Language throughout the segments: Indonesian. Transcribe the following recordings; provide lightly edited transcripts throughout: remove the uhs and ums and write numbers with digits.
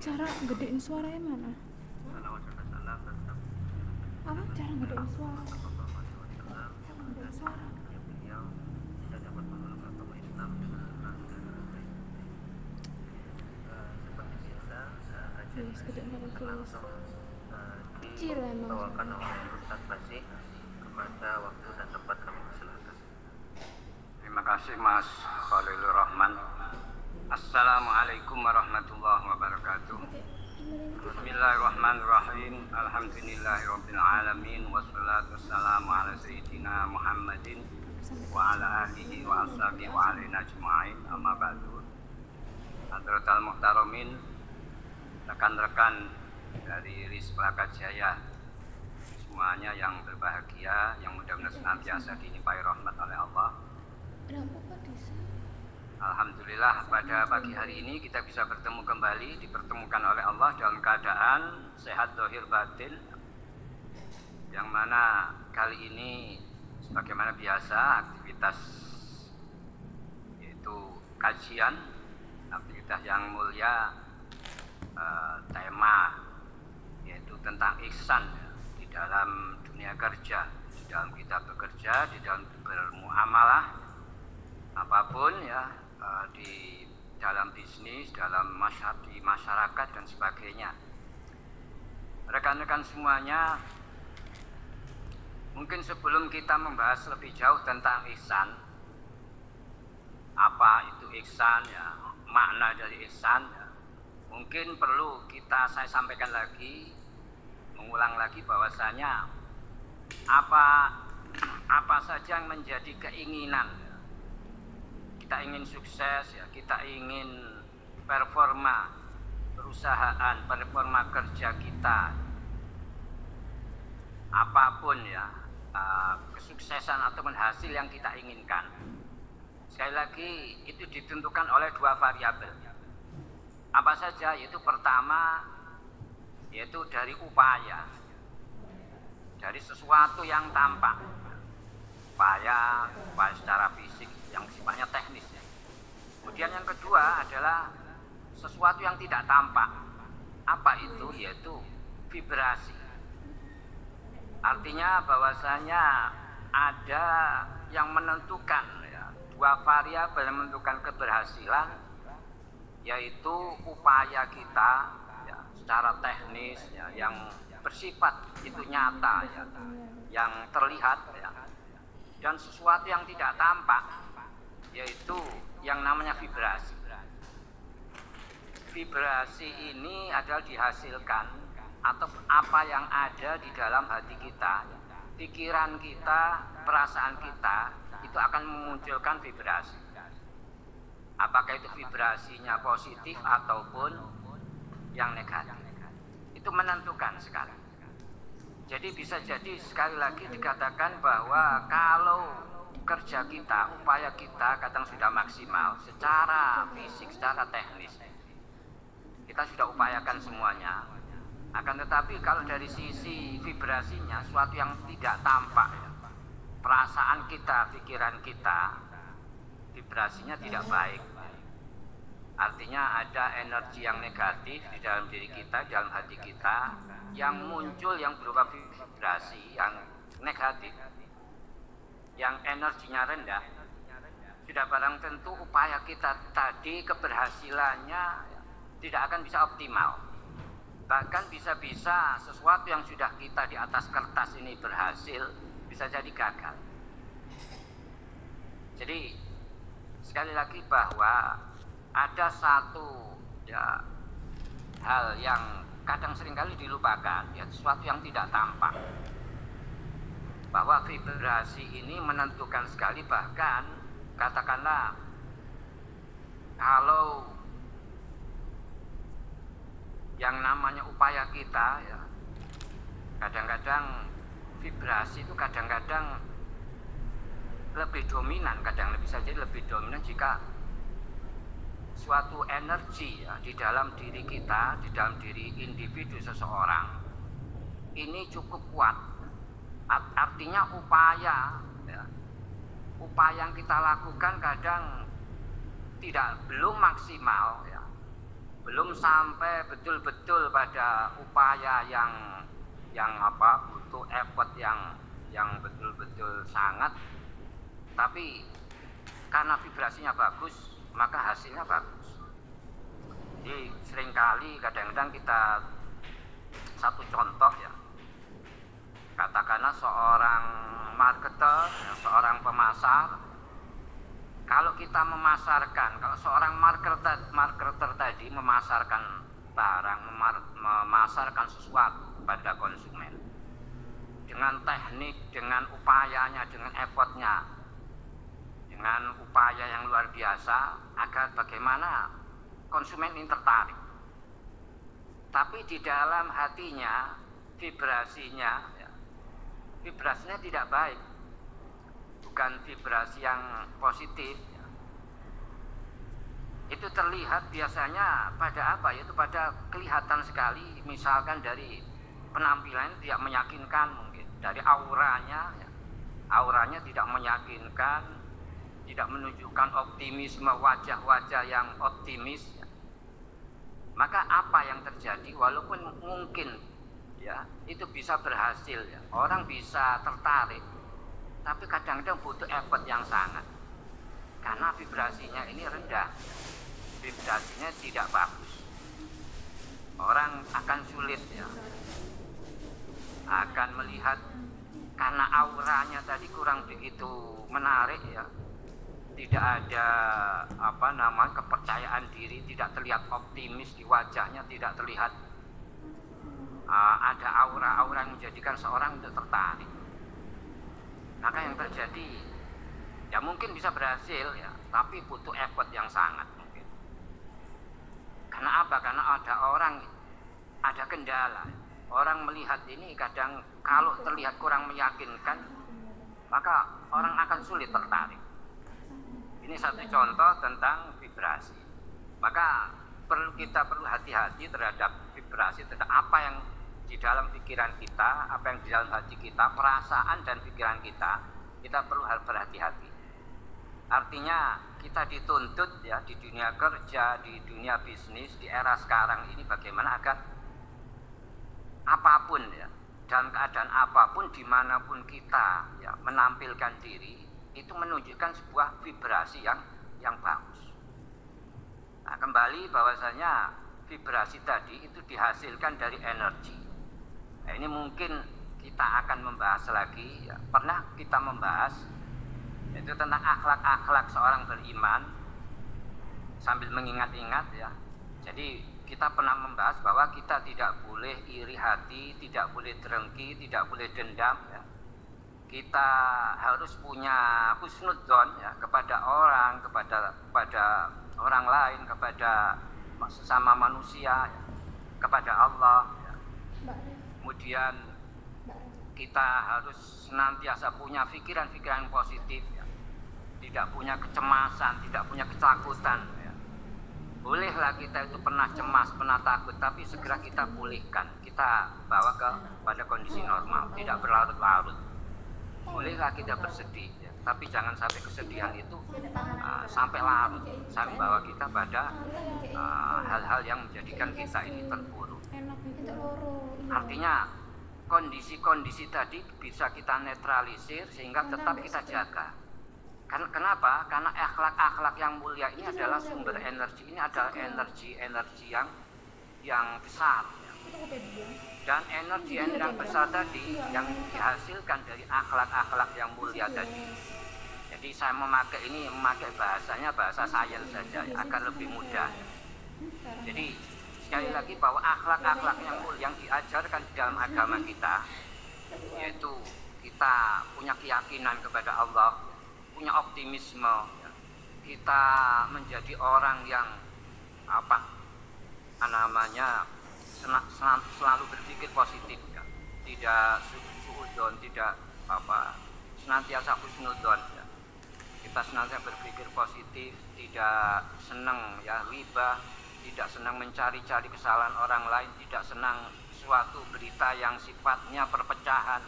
Cara gedein suaranya mana? Apa cara gedein suara? Cara gedein suara. Yes, gedein suara please. Kecil emang suaranya. Kepada waktu dan tempat kami persilakan. Terima kasih Mas Khalilur Rahman. Assalamualaikum warahmatullahi wabarakatuh. Bismillahirrahmanirrahim. Alhamdulillahirabbil alamin wassalatu wassalamu ala sayyidina Muhammadin wa ala alihi wa ashabihi wa alaina ajma'in. Amma ba'du. Hadratal muhtaramin, rekan-rekan dari Rizplaka Jaya, semuanya yang berbahagia, yang mudah-mudahan senantiasa dilimpahi rahmat oleh Allah. Alhamdulillah pada pagi hari ini kita bisa bertemu kembali, dipertemukan oleh Allah dalam keadaan sehat zahir batin, yang mana kali ini sebagaimana biasa aktivitas yaitu kajian, aktivitas yang mulia, tema yaitu tentang ihsan di dalam dunia kerja, di dalam kita bekerja, di dalam bermuamalah apapun ya, di dalam bisnis, dalam di masyarakat dan sebagainya. Rekan-rekan semuanya, mungkin sebelum kita membahas lebih jauh tentang ihsan, apa itu ihsan ya, makna dari ihsan ya, mungkin perlu saya sampaikan lagi, mengulang lagi bahwasanya apa saja yang menjadi keinginan ya. Kita ingin sukses ya, kita ingin performa perusahaan, performa kerja kita, apapun ya, kesuksesan ataupun hasil yang kita inginkan. Sekali lagi itu ditentukan oleh dua variabel. Apa saja? Yaitu pertama, yaitu dari upaya, dari sesuatu yang tampak, upaya secara fisik yang sifatnya teknis ya. Kemudian yang kedua adalah sesuatu yang tidak tampak. Apa itu? Yaitu vibrasi. Artinya bahwasanya ada yang menentukan ya, dua variabel yang menentukan keberhasilan, yaitu upaya kita ya, secara teknis ya, yang bersifat itu nyata ya, yang terlihat ya, dan sesuatu yang tidak tampak, yaitu yang namanya vibrasi. Vibrasi ini adalah dihasilkan atau apa yang ada di dalam hati kita, pikiran kita, perasaan kita, itu akan memunculkan vibrasi. Apakah itu vibrasinya positif ataupun yang negatif, itu menentukan sekali. Jadi bisa jadi sekali lagi dikatakan bahwa kalau kerja kita, upaya kita kadang sudah maksimal secara fisik, secara teknis, kita sudah upayakan semuanya. Akan tetapi kalau dari sisi vibrasinya, sesuatu yang tidak tampak, perasaan kita, pikiran kita, vibrasinya tidak baik. Artinya ada energi yang negatif di dalam diri kita, di dalam hati kita, yang muncul yang berupa vibrasi yang negatif, yang energinya rendah. Sudah barang tentu upaya kita tadi keberhasilannya tidak akan bisa optimal. Bahkan bisa-bisa sesuatu yang sudah kita di atas kertas ini berhasil, bisa jadi gagal. Jadi sekali lagi bahwa ada satu ya, hal yang kadang seringkali dilupakan, ya, sesuatu yang tidak tampak. Bahwa vibrasi ini menentukan sekali, bahkan katakanlah kalau yang namanya upaya kita ya, kadang-kadang vibrasi itu kadang-kadang lebih dominan, kadang bisa jadi lebih dominan jika suatu energi ya, di dalam diri kita, di dalam diri individu seseorang ini cukup kuat. Artinya upaya ya, upaya yang kita lakukan kadang belum maksimal ya, belum sampai betul-betul pada upaya yang butuh effort yang betul-betul sangat, tapi karena vibrasinya bagus maka hasilnya bagus. Jadi seringkali kadang-kadang kita, satu contoh ya, katakanlah seorang marketer, seorang pemasar, kalau kita memasarkan, kalau seorang marketer tadi memasarkan barang, memasarkan sesuatu pada konsumen dengan teknik, dengan upayanya, dengan effortnya, dengan upaya yang luar biasa agar bagaimana konsumen ini tertarik. Tapi di dalam hatinya vibrasinya tidak baik, bukan vibrasi yang positif. Itu terlihat biasanya pada apa? Yaitu pada kelihatan sekali, misalkan dari penampilan tidak meyakinkan, mungkin dari auranya tidak meyakinkan, tidak menunjukkan optimisme, wajah-wajah yang optimis. Maka apa yang terjadi, walaupun mungkin ya itu bisa berhasil ya, orang bisa tertarik, tapi kadang-kadang butuh effort yang sangat karena vibrasinya ini rendah, vibrasinya tidak bagus. Orang akan sulit ya, akan melihat karena auranya tadi kurang begitu menarik ya, tidak ada kepercayaan diri, tidak terlihat optimis di wajahnya, tidak terlihat ada aura-aura yang menjadikan seorang itu tertarik. Maka yang terjadi ya mungkin bisa berhasil ya, tapi butuh effort yang sangat mungkin. Karena apa? Karena ada kendala. Orang melihat ini kadang kalau terlihat kurang meyakinkan, maka orang akan sulit tertarik. Ini satu contoh tentang vibrasi. Maka kita perlu hati-hati terhadap vibrasi, terhadap apa yang di dalam pikiran kita, apa yang di dalam hati kita, perasaan dan pikiran kita perlu berhati-hati. Artinya kita dituntut ya di dunia kerja, di dunia bisnis, di era sekarang ini bagaimana agar apapun ya, dalam keadaan apapun, dimanapun kita ya menampilkan diri, itu menunjukkan sebuah vibrasi yang bagus. Nah, kembali bahwasanya vibrasi tadi itu dihasilkan dari energi. Nah, ini mungkin kita akan membahas lagi ya. Pernah kita membahas itu tentang akhlak-akhlak seorang beriman sambil mengingat-ingat ya. Jadi kita pernah membahas bahwa kita tidak boleh iri hati, tidak boleh dengki, tidak boleh dendam ya. Kita harus punya husnudzon ya kepada orang, kepada orang lain, kepada sesama manusia ya, kepada Allah ya. Kemudian kita harus senantiasa punya pikiran-pikiran positif ya. Tidak punya kecemasan, tidak punya ketakutan ya. Bolehlah kita itu pernah cemas, pernah takut, tapi segera kita pulihkan, kita bawa pada kondisi normal, tidak berlarut-larut. Bolehlah kita bersedih ya, tapi jangan sampai kesedihan itu sampai larut, sampai bawa kita pada hal-hal yang menjadikan kita ini terpuruk. Artinya kondisi-kondisi tadi bisa kita netralisir sehingga tetap kita jaga. Kenapa? Karena akhlak-akhlak yang mulia ini adalah sumber energi, ini adalah energi yang besar ya. Dan energi yang besar tadi yang dihasilkan dari akhlak-akhlak yang mulia tadi. Jadi saya memakai bahasanya bahasa sains saja ya, agar lebih mudah. Jadi sekali lagi bahwa akhlak-akhlak yang mulia yang diajarkan di dalam agama kita, yaitu kita punya keyakinan kepada Allah, punya optimisme ya. Kita menjadi orang yang selalu berpikir positif ya. Tidak suudzon, tidak senantiasa husnudzon ya. Kita senantiasa berpikir positif, tidak senang ya riba, tidak senang mencari-cari kesalahan orang lain, tidak senang suatu berita yang sifatnya perpecahan,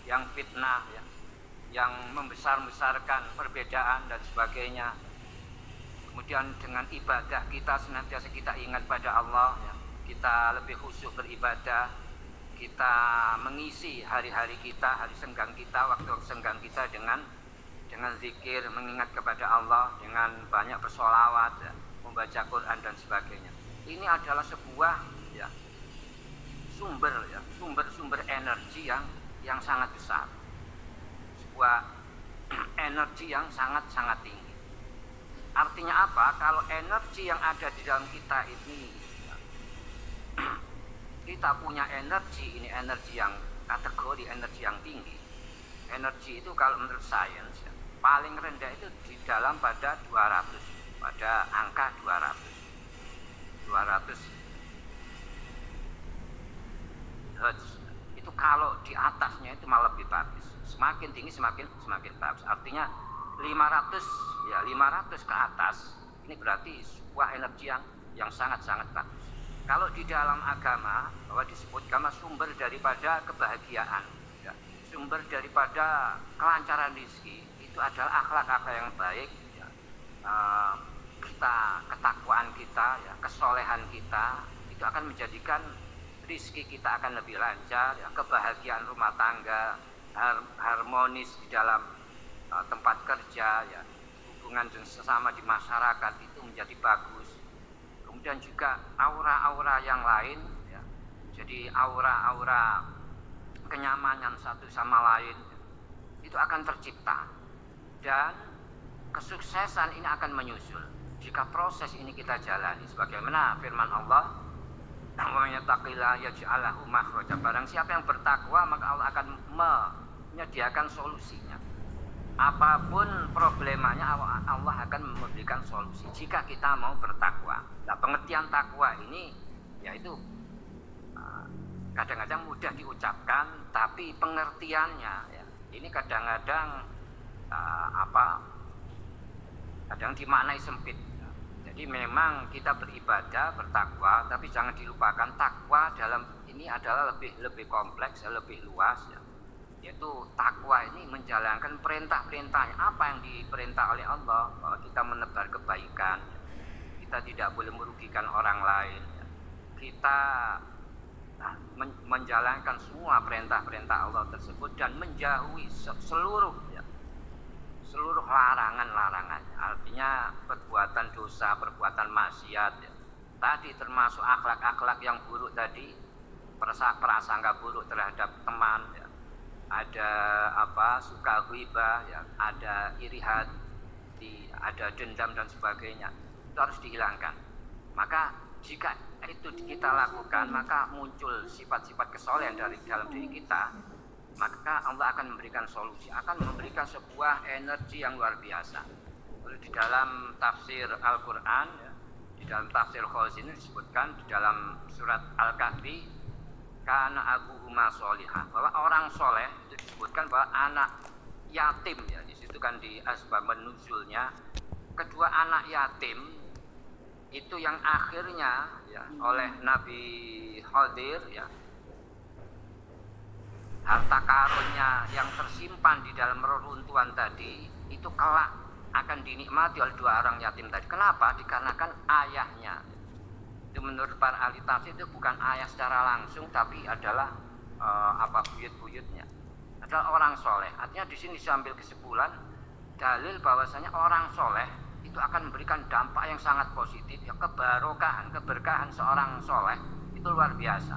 yang fitnah ya, yang membesar-besarkan perbedaan dan sebagainya. Kemudian dengan ibadah kita senantiasa kita ingat pada Allah, ya. Kita lebih khusyuk beribadah, kita mengisi hari-hari kita, hari senggang kita, waktu senggang kita dengan zikir, mengingat kepada Allah, dengan banyak bersolawat, ya, membaca Quran dan sebagainya. Ini adalah sebuah, ya, sumber energi yang sangat besar, sebuah energi yang sangat tinggi. Artinya apa? Kalau energi yang ada di dalam kita ini, kita punya energi, ini energi yang kategori energi yang tinggi. Energi itu kalau menurut sains, ya, paling rendah itu di dalam pada 200, pada angka 200 Hertz. Itu kalau di atasnya itu malah lebih bagus. Semakin tinggi semakin bagus. Artinya 500 ke atas, ini berarti sebuah energi yang sangat bagus. Kalau di dalam agama, bahwa disebutkan sumber daripada kebahagiaan, ya, sumber daripada kelancaran rezeki, itu adalah akhlak-akhlak yang baik, ya. Ketakwaan kita, ya, kesolehan kita, itu akan menjadikan rezeki kita akan lebih lancar, ya, kebahagiaan rumah tangga, harmonis di dalam tempat kerja, ya, hubungan sesama di masyarakat itu menjadi bagus. Kemudian juga aura-aura yang lain, ya, jadi aura-aura kenyamanan satu sama lain, ya, itu akan tercipta, dan kesuksesan ini akan menyusul jika proses ini kita jalani sebagaimana firman Allah, "Wa may yattaqillaha yaj'al lahu makhraja." Barang siapa yang bertakwa, maka Allah akan menyediakan solusinya. Apapun problemanya, Allah akan memberikan solusi jika kita mau bertakwa. Nah, pengertian takwa ini yaitu kadang-kadang mudah diucapkan, tapi pengertiannya, ya, ini kadang-kadang kadang dimaknai sempit. Jadi memang kita beribadah, bertakwa, tapi jangan dilupakan takwa dalam ini adalah lebih kompleks, lebih luas, ya. Yaitu takwa ini menjalankan perintah-perintahnya. Apa yang diperintah oleh Allah, bahwa kita menebar kebaikan, ya. Kita tidak boleh merugikan orang lain, ya. Kita menjalankan semua perintah-perintah Allah tersebut dan menjauhi seluruh larangan-larangan. Artinya perbuatan dosa, perbuatan maksiat, ya. Tadi termasuk akhlak-akhlak yang buruk tadi, prasangka buruk terhadap teman, ya. Ada suka ghibah, ya, ada iri hati, ada dendam dan sebagainya. Itu harus dihilangkan. Maka jika itu kita lakukan, maka muncul sifat-sifat kesolehan dari dalam diri kita, maka Allah akan memberikan solusi, akan memberikan sebuah energi yang luar biasa. Di dalam tafsir Al-Quran, ya, di dalam tafsir Khazin disebutkan di dalam surat Al-Kahfi, kana abuhuma sholihah, bahwa orang soleh itu disebutkan bahwa anak yatim, ya, di situ kan di asbab nuzulnya, kedua anak yatim itu yang akhirnya, ya, oleh Nabi Khadir, ya, harta karunnya yang tersimpan di dalam reruntuhan tadi itu kelak akan dinikmati oleh dua orang yatim tadi. Kenapa? Dikarenakan ayahnya. Itu menurut para ahli tafsir itu bukan ayah secara langsung, tapi adalah buyut-buyutnya adalah orang soleh. Artinya di sini diambil kesimpulan dalil bahwasanya orang soleh itu akan memberikan dampak yang sangat positif, ya, keberkahan seorang soleh itu luar biasa.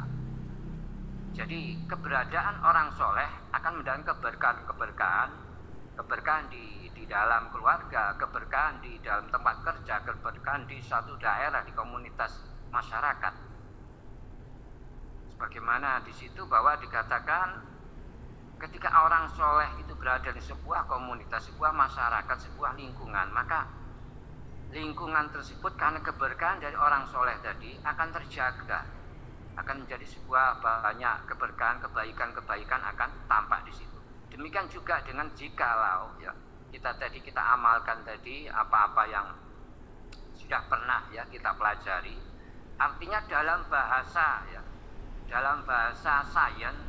Jadi keberadaan orang soleh akan mendatangkan keberkahan di dalam keluarga, keberkahan di dalam tempat kerja, keberkahan di satu daerah, di komunitas masyarakat. Sebagaimana di situ bahwa dikatakan ketika orang soleh itu berada di sebuah komunitas, sebuah masyarakat, sebuah lingkungan, maka lingkungan tersebut karena keberkahan dari orang soleh tadi akan terjaga, akan menjadi sebuah banyak keberkahan, kebaikan akan tampak di situ. Demikian juga dengan jikalau, ya, kita amalkan tadi apa-apa yang sudah pernah, ya, kita pelajari. Artinya dalam bahasa sains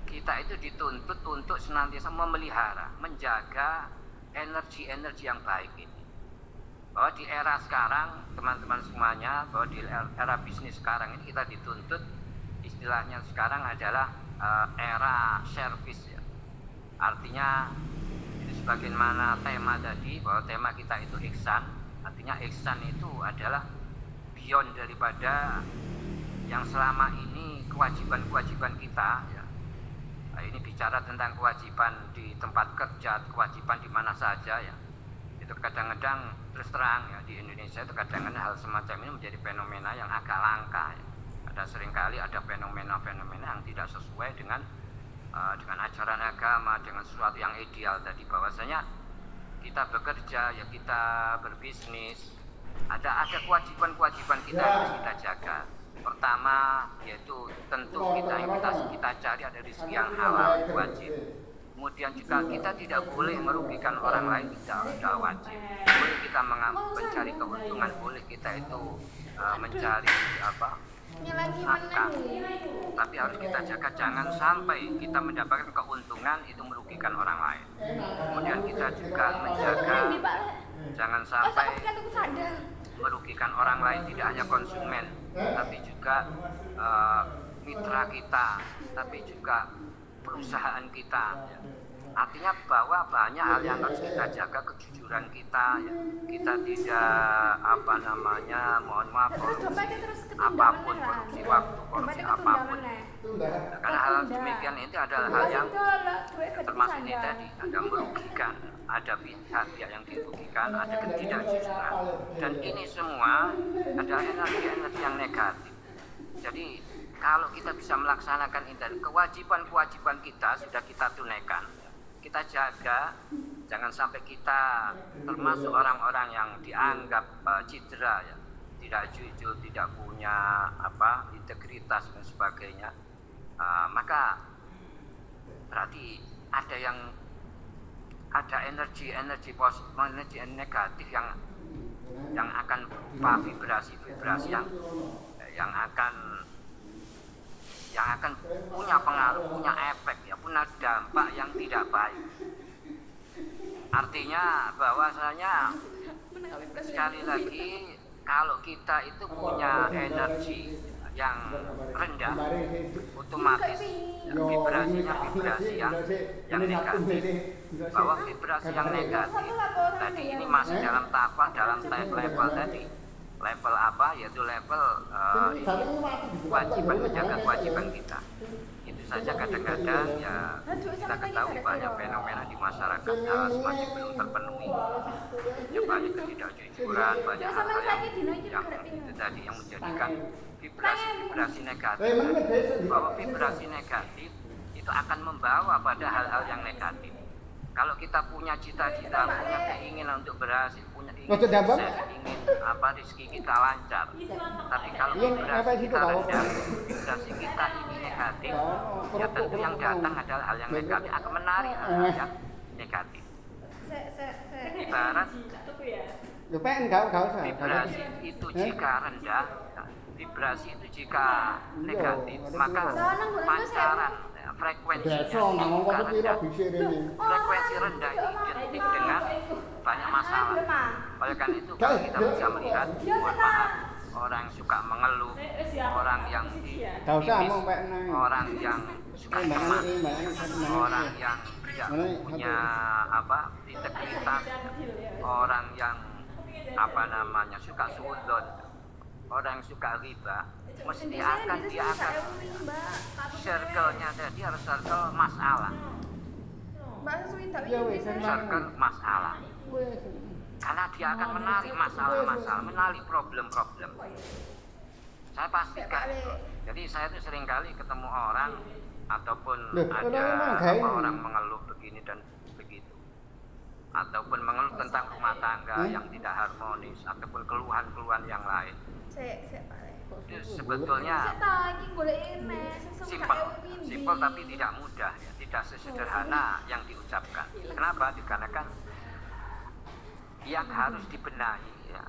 kita itu dituntut untuk senantiasa memelihara, menjaga energi-energi yang baik ini. bahwa di era sekarang teman-teman semuanya, bahwa di era bisnis sekarang ini kita dituntut, istilahnya sekarang adalah era service ya. Artinya sebagaimana tema tadi, bahwa tema kita itu ihsan, artinya ihsan itu adalah beyond daripada yang selama ini kewajiban-kewajiban kita ya. Nah, ini bicara tentang kewajiban di tempat kerja, kewajiban di mana saja ya. Itu kadang-kadang terus terang ya, di Indonesia itu kadang-kadang hal semacam ini menjadi fenomena yang agak langka ya. Ada seringkali ada fenomena-fenomena yang tidak sesuai dengan ajaran agama, dengan sesuatu yang ideal tadi, bahwasanya kita bekerja ya, kita berbisnis, ada kewajiban-kewajiban kita yang harus kita jaga. Pertama yaitu tentu kita cari ada rezeki yang halal, wajib. Kemudian juga kita tidak boleh merugikan orang lain, tidak wajib. Boleh kita mencari keuntungan, boleh kita itu mencari nafkah. Tapi harus kita jaga jangan sampai kita mendapatkan keuntungan itu merugikan orang lain. Kemudian kita juga menjaga jangan sampai merugikan orang lain, tidak hanya konsumen, tapi juga mitra kita, tapi juga perusahaan kita ya. Artinya bahwa banyak hal yang harus kita jaga, kejujuran kita ya. Kita tidak mohon maaf, korupsi apapun, korupsi waktu, korupsi apapun. Karena hal demikian itu adalah hal yang termasuk ini tadi, ada merugikan, ada pihak-pihak yang dirugikan, ada ketidakjujuran, dan ini semua adalah energi-energi yang negatif. Jadi kalau kita bisa melaksanakan ini, kewajiban-kewajiban kita sudah kita tunaikan, kita jaga, jangan sampai kita termasuk orang-orang yang dianggap cedera ya, tidak jujur, tidak punya integritas dan sebagainya. Maka berarti ada energi negatif yang akan berupa vibrasi yang akan punya pengaruh, punya efek ya, punya dampak yang tidak baik. Artinya bahwasanya sekali lagi kalau kita itu punya energi yang rendah, otomatis vibrasinya vibrasi yang negatif. Bahwa vibrasi yang negatif tadi ini masih dalam level tadi. Level apa? Yaitu level kewajiban, menjaga kewajiban kita. Itu saja kadang-kadang ya kita ketahui banyak fenomena di masyarakat semakin belum terpenuhi. Ya, banyak ketidakjujuran, banyak hal-hal yang itu tadi yang menjadikan vibrasi negatif. Bahwa vibrasi negatif itu akan membawa pada hal-hal yang negatif. Kalau kita punya cita-cita, punya keinginan untuk berhasil, punya ingin rezeki kita lancar. Tapi kalau vibrasi kita rendah, vibrasi kita ini negatif, ya tentu yang datang adalah hal yang negatif, akan menarik hal yang negatif. Ibarat vibrasi itu jika rendah, vibrasi itu jika negatif, maka pancaran frekuensinya juga rendah. Frekuensi rendah itu identik dengan banyak masalah. Oleh karena itu kalau kita bisa melihat, mohon maaf, orang yang suka mengeluh, orang yang orang yang suka cemas, orang yang tidak punya integritas, orang yang suka suudzon, orang yang suka riba, mesti dia akan circle-nya tadi harus circle masalah. Circle masalah. Karena dia akan menarik masalah-masalah, menarik problem-problem. Saya pastikan. Jadi saya tuh seringkali ketemu orang ataupun ada orang mengeluh begini dan begitu, ataupun mengeluh tentang rumah tangga yang tidak harmonis, ataupun keluhan-keluhan yang lain. Itu sebetulnya simpel tapi tidak mudah ya, tidak sesederhana yang diucapkan. Kenapa? Dikarenakan yang harus dibenahi ya.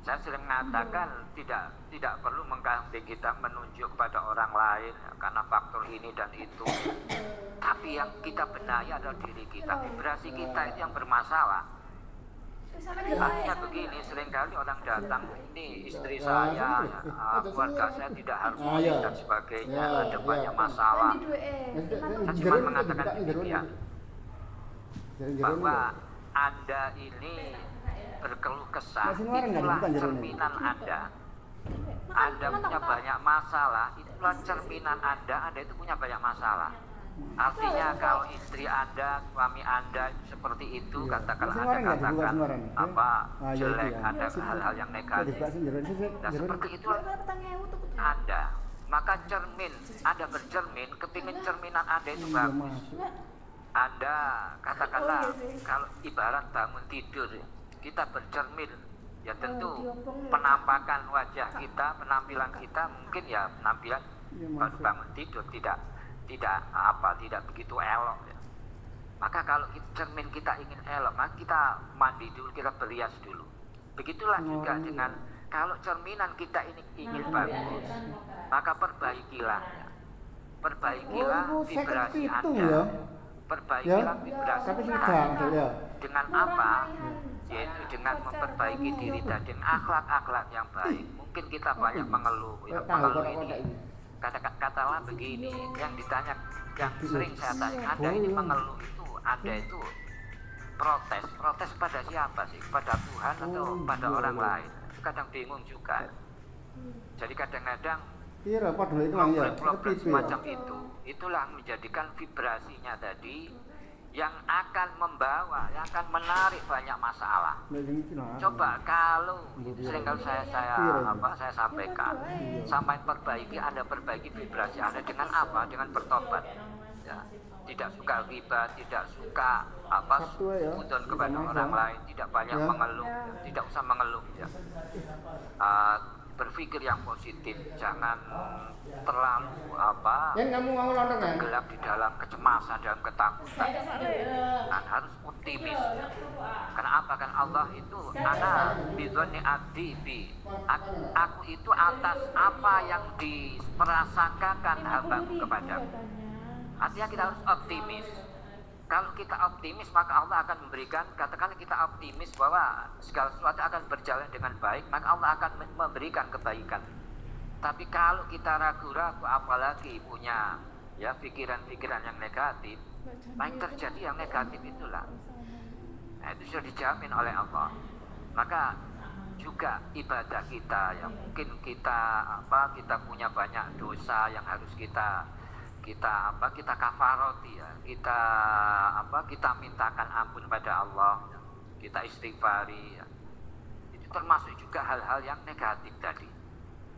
Saya sering mengatakan tidak perlu mengganti kita menunjuk kepada orang lain ya, karena faktor ini dan itu. Tapi yang kita benahi adalah diri kita, vibrasi kita itu yang bermasalah. Artinya begini, seringkali orang datang, ini istri saya, keluarga saya tidak harmonis dan sebagainya, ada banyak masalah. Saya cuma mengatakan demikian, bahwa Anda ini berkeluh kesah, itulah cerminan Anda. Anda punya banyak masalah, itulah cerminan Anda itu punya banyak masalah. Artinya kalau istri Anda, suami Anda seperti itu, katakanlah Anda katakan apa jelek, ada hal-hal yang negatif. Nah seperti itu Anda, maka cermin Anda bercermin, kepingin cerminan Anda itu bagus. Anda katakanlah kalau ibarat bangun tidur, kita bercermin, ya tentu penampakan wajah kita, penampilan kita mungkin ya penampilan baru bangun tidur tidak begitu elok ya. Maka kalau cermin kita ingin elok, maka kita mandi dulu, kita berias dulu. Begitulah juga dengan kalau cerminan kita ini ingin bagus, maka perbaikilah vibrasi Anda, perbaikilah vibrasi Anda. Dengan apa? Yaitu dengan memperbaiki diri dan dengan akhlak-akhlak yang baik. Mungkin kita banyak mengeluh, ya, mengeluh ini katakanlah begini, yang ditanya, yang sering saya tanya, Anda ini mengeluh itu, Anda itu protes pada siapa sih? Pada Tuhan atau pada orang lain? Itu kadang bingung juga. Jadi kadang-kadang problem semacam itu, itulah menjadikan vibrasinya tadi yang akan membawa, yang akan menarik banyak masalah. Coba kalau sering kalau saya sampaikan, sampai perbaiki, Anda perbaiki vibrasi Anda dengan apa? Dengan bertobat. Ya. Tidak suka riba, tidak suka sudon kepada orang lain, tidak banyak mengeluh, tidak usah mengeluh. Ya. Berpikir yang positif, jangan terlalu tenggelam di dalam kecemasan, dalam ketakutan. Dan harus optimis. Karena apa? Kan Allah itu ana bidzonni abdi bi. Aku itu atas apa yang diperasangkakan hambaku kepadaku. Artinya kita harus optimis. Kalau kita optimis, maka Allah akan memberikan, katakanlah kita optimis bahwa segala sesuatu akan berjalan dengan baik, maka Allah akan memberikan kebaikan. Tapi kalau kita ragu-ragu, apalagi punya ya pikiran-pikiran yang negatif, yang terjadi yang negatif itulah. Nah, itu sudah dijamin oleh Allah. Maka juga ibadah kita, yang mungkin kita punya banyak dosa yang harus kita kafaroti ya, kita mintakan ampun pada Allah, kita istighfari ya. Itu termasuk juga hal-hal yang negatif tadi.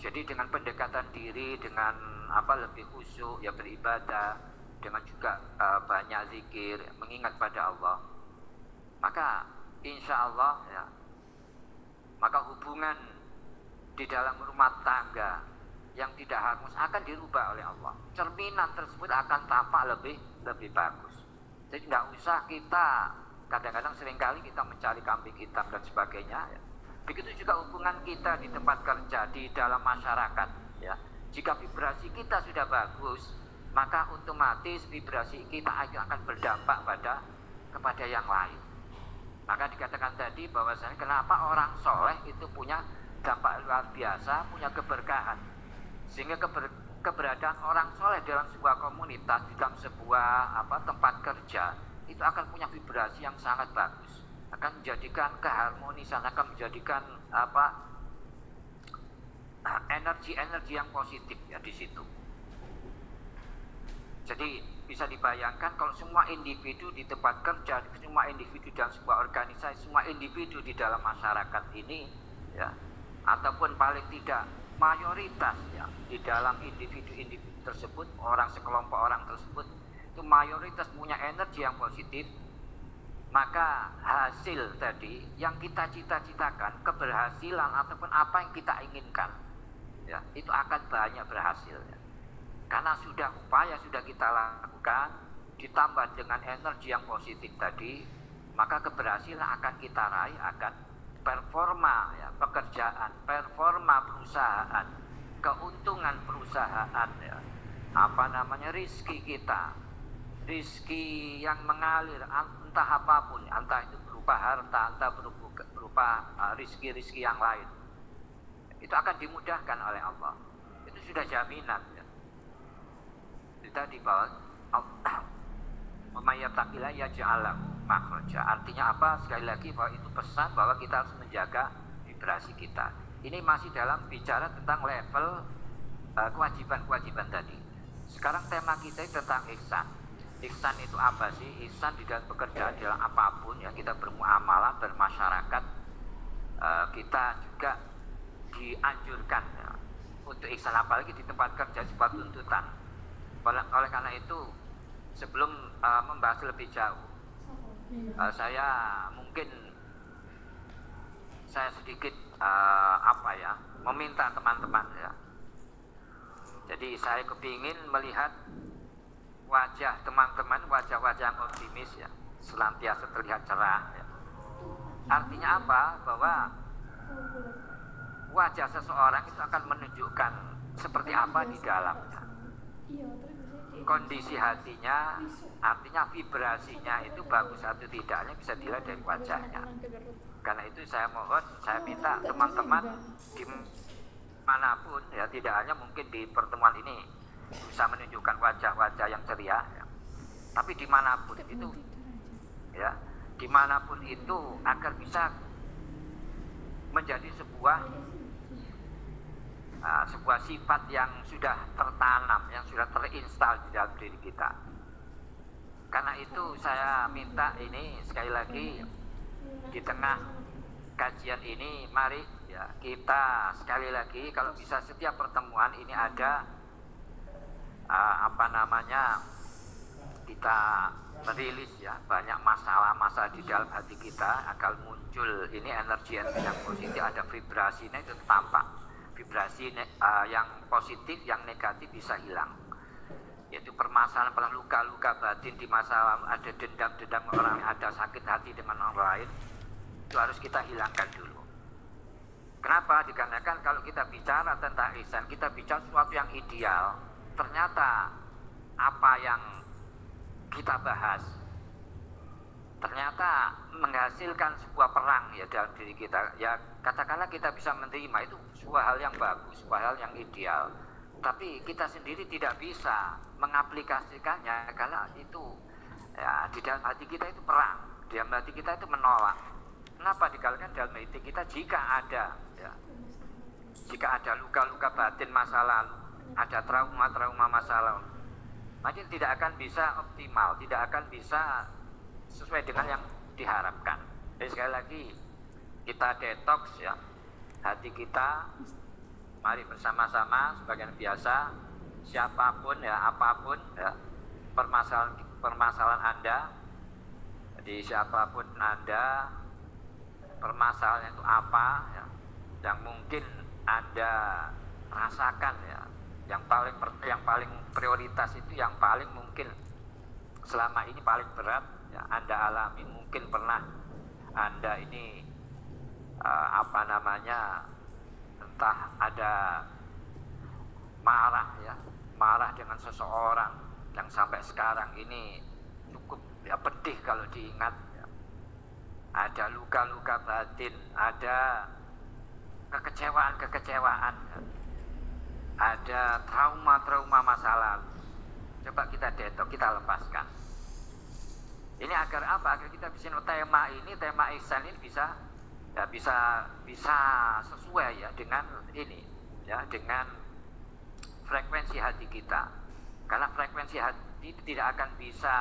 Jadi dengan pendekatan diri, dengan lebih khusyuk ya, beribadah, dengan juga banyak zikir, mengingat pada Allah, maka insya Allah ya, maka hubungan di dalam rumah tangga yang tidak harmonis akan dirubah oleh Allah. Cerminan tersebut akan tampak lebih bagus. Jadi tidak usah kita, kadang-kadang seringkali kita mencari kambing hitam dan sebagainya ya. Begitu juga hubungan kita di tempat kerja, di dalam masyarakat ya. Jika vibrasi kita sudah bagus, maka otomatis vibrasi kita akan berdampak kepada yang lain. Maka dikatakan tadi bahwasanya kenapa orang soleh itu punya dampak luar biasa, punya keberkahan. Sehingga keberadaan orang soleh dalam sebuah komunitas, di dalam sebuah tempat kerja, itu akan punya vibrasi yang sangat bagus, akan menjadikan keharmonisan, akan menjadikan energi-energi yang positif ya di situ. Jadi bisa dibayangkan kalau semua individu di tempat kerja, semua individu dalam sebuah organisasi, semua individu di dalam masyarakat ini ya, ataupun paling tidak mayoritas ya di dalam individu-individu tersebut, sekelompok orang tersebut itu mayoritas punya energi yang positif, maka hasil tadi yang kita cita-citakan, keberhasilan ataupun apa yang kita inginkan ya, itu akan banyak berhasil ya. Karena upaya sudah kita lakukan, ditambah dengan energi yang positif tadi, maka keberhasilan akan kita raih, akan performa ya, pekerjaan, performa perusahaan, keuntungan perusahaan ya, rizki kita, rizki yang mengalir entah apapun, entah itu berupa harta, entah berupa rizki-rizki yang lain, itu akan dimudahkan oleh Allah. Itu sudah jaminan ya. Kita di bawah Umayyatakillah yaj'al makhraja. Artinya apa? Sekali lagi bahwa itu pesan bahwa kita harus menjaga vibrasi kita. Ini masih dalam bicara tentang level kewajiban-kewajiban tadi. Sekarang tema kita tentang ihsan. Ihsan itu apa sih? Ihsan di dalam pekerjaan dalam apapun ya, kita bermuamalah, bermasyarakat, kita juga dianjurkan ya, untuk ihsan, apalagi di tempat kerja sebuah tuntutan. Oleh karena itu, sebelum membahas lebih jauh, saya sedikit meminta teman-teman ya. Jadi saya kepingin melihat wajah teman-teman, wajah-wajah yang optimis ya, senantiasa terlihat cerah ya. Artinya apa? Bahwa wajah seseorang itu akan menunjukkan seperti apa di dalamnya. Kondisi hatinya, artinya vibrasinya itu bagus atau tidaknya bisa dilihat dari wajahnya. Karena itu saya mohon, saya minta teman-teman dimanapun ya, tidak hanya mungkin di pertemuan ini bisa menunjukkan wajah-wajah yang ceria ya, tapi dimanapun itu ya, dimanapun itu agar bisa menjadi sebuah sifat yang sudah tertanam, yang sudah terinstal di dalam diri kita. Karena itu saya minta ini sekali lagi di tengah kajian ini, mari ya kita sekali lagi kalau bisa setiap pertemuan ini ada kita merilis ya banyak masalah-masalah di dalam hati kita agar muncul ini energi yang positif, ada vibrasinya itu tampak. Vibrasi yang positif, yang negatif bisa hilang. Yaitu permasalahan luka-luka batin di masa lalu, ada dendam-dendam orang, ada sakit hati dengan orang lain, itu harus kita hilangkan dulu. Kenapa? Dikarenakan kalau kita bicara tentang ihsan, kita bicara sesuatu yang ideal, ternyata apa yang kita bahas ternyata menghasilkan sebuah perang ya dalam diri kita. Ya katakanlah kita bisa menerima itu sebuah hal yang bagus, sebuah hal yang ideal, tapi kita sendiri tidak bisa mengaplikasikannya karena itu ya di dalam hati kita itu perang, di dalam hati kita itu menolak. Kenapa? Dikarenakan dalam hati kita jika ada luka-luka batin masa lalu, ada trauma-trauma masa lalu, maka tidak akan bisa optimal, tidak akan bisa sesuai dengan yang diharapkan. Jadi sekali lagi kita detox ya hati kita. Mari bersama-sama sebagian biasa, siapapun ya, apapun ya permasalahan Anda. Jadi siapapun Anda, permasalahan itu apa ya, yang mungkin Anda rasakan ya, yang paling prioritas itu, yang paling mungkin selama ini paling berat ya, Anda alami. Mungkin pernah Anda ini entah ada marah dengan seseorang yang sampai sekarang ini cukup ya pedih kalau diingat ya. Ada luka-luka batin, ada kekecewaan ya. Ada trauma-trauma masa lalu. Coba kita detok, kita lepaskan. Ini agar apa? Agar kita bisa tema ihsan ini bisa sesuai ya dengan ini ya, dengan frekuensi hati kita. Karena frekuensi hati itu tidak akan bisa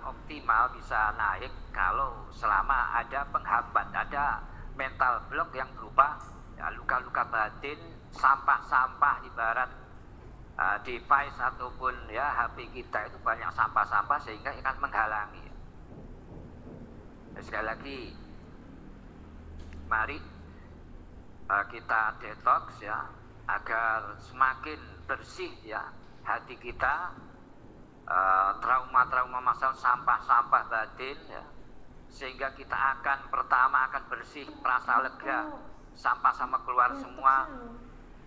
optimal, bisa naik kalau selama ada penghambat, ada mental block yang berupa ya, luka-luka batin, sampah-sampah, ibarat device ataupun ya HP kita itu banyak sampah-sampah sehingga akan menghalangi. Sekali lagi, mari kita detox ya, agar semakin bersih ya hati kita, trauma-trauma masalah, sampah-sampah batin ya, sehingga kita akan bersih, merasa lega, sampah-sampah keluar semua.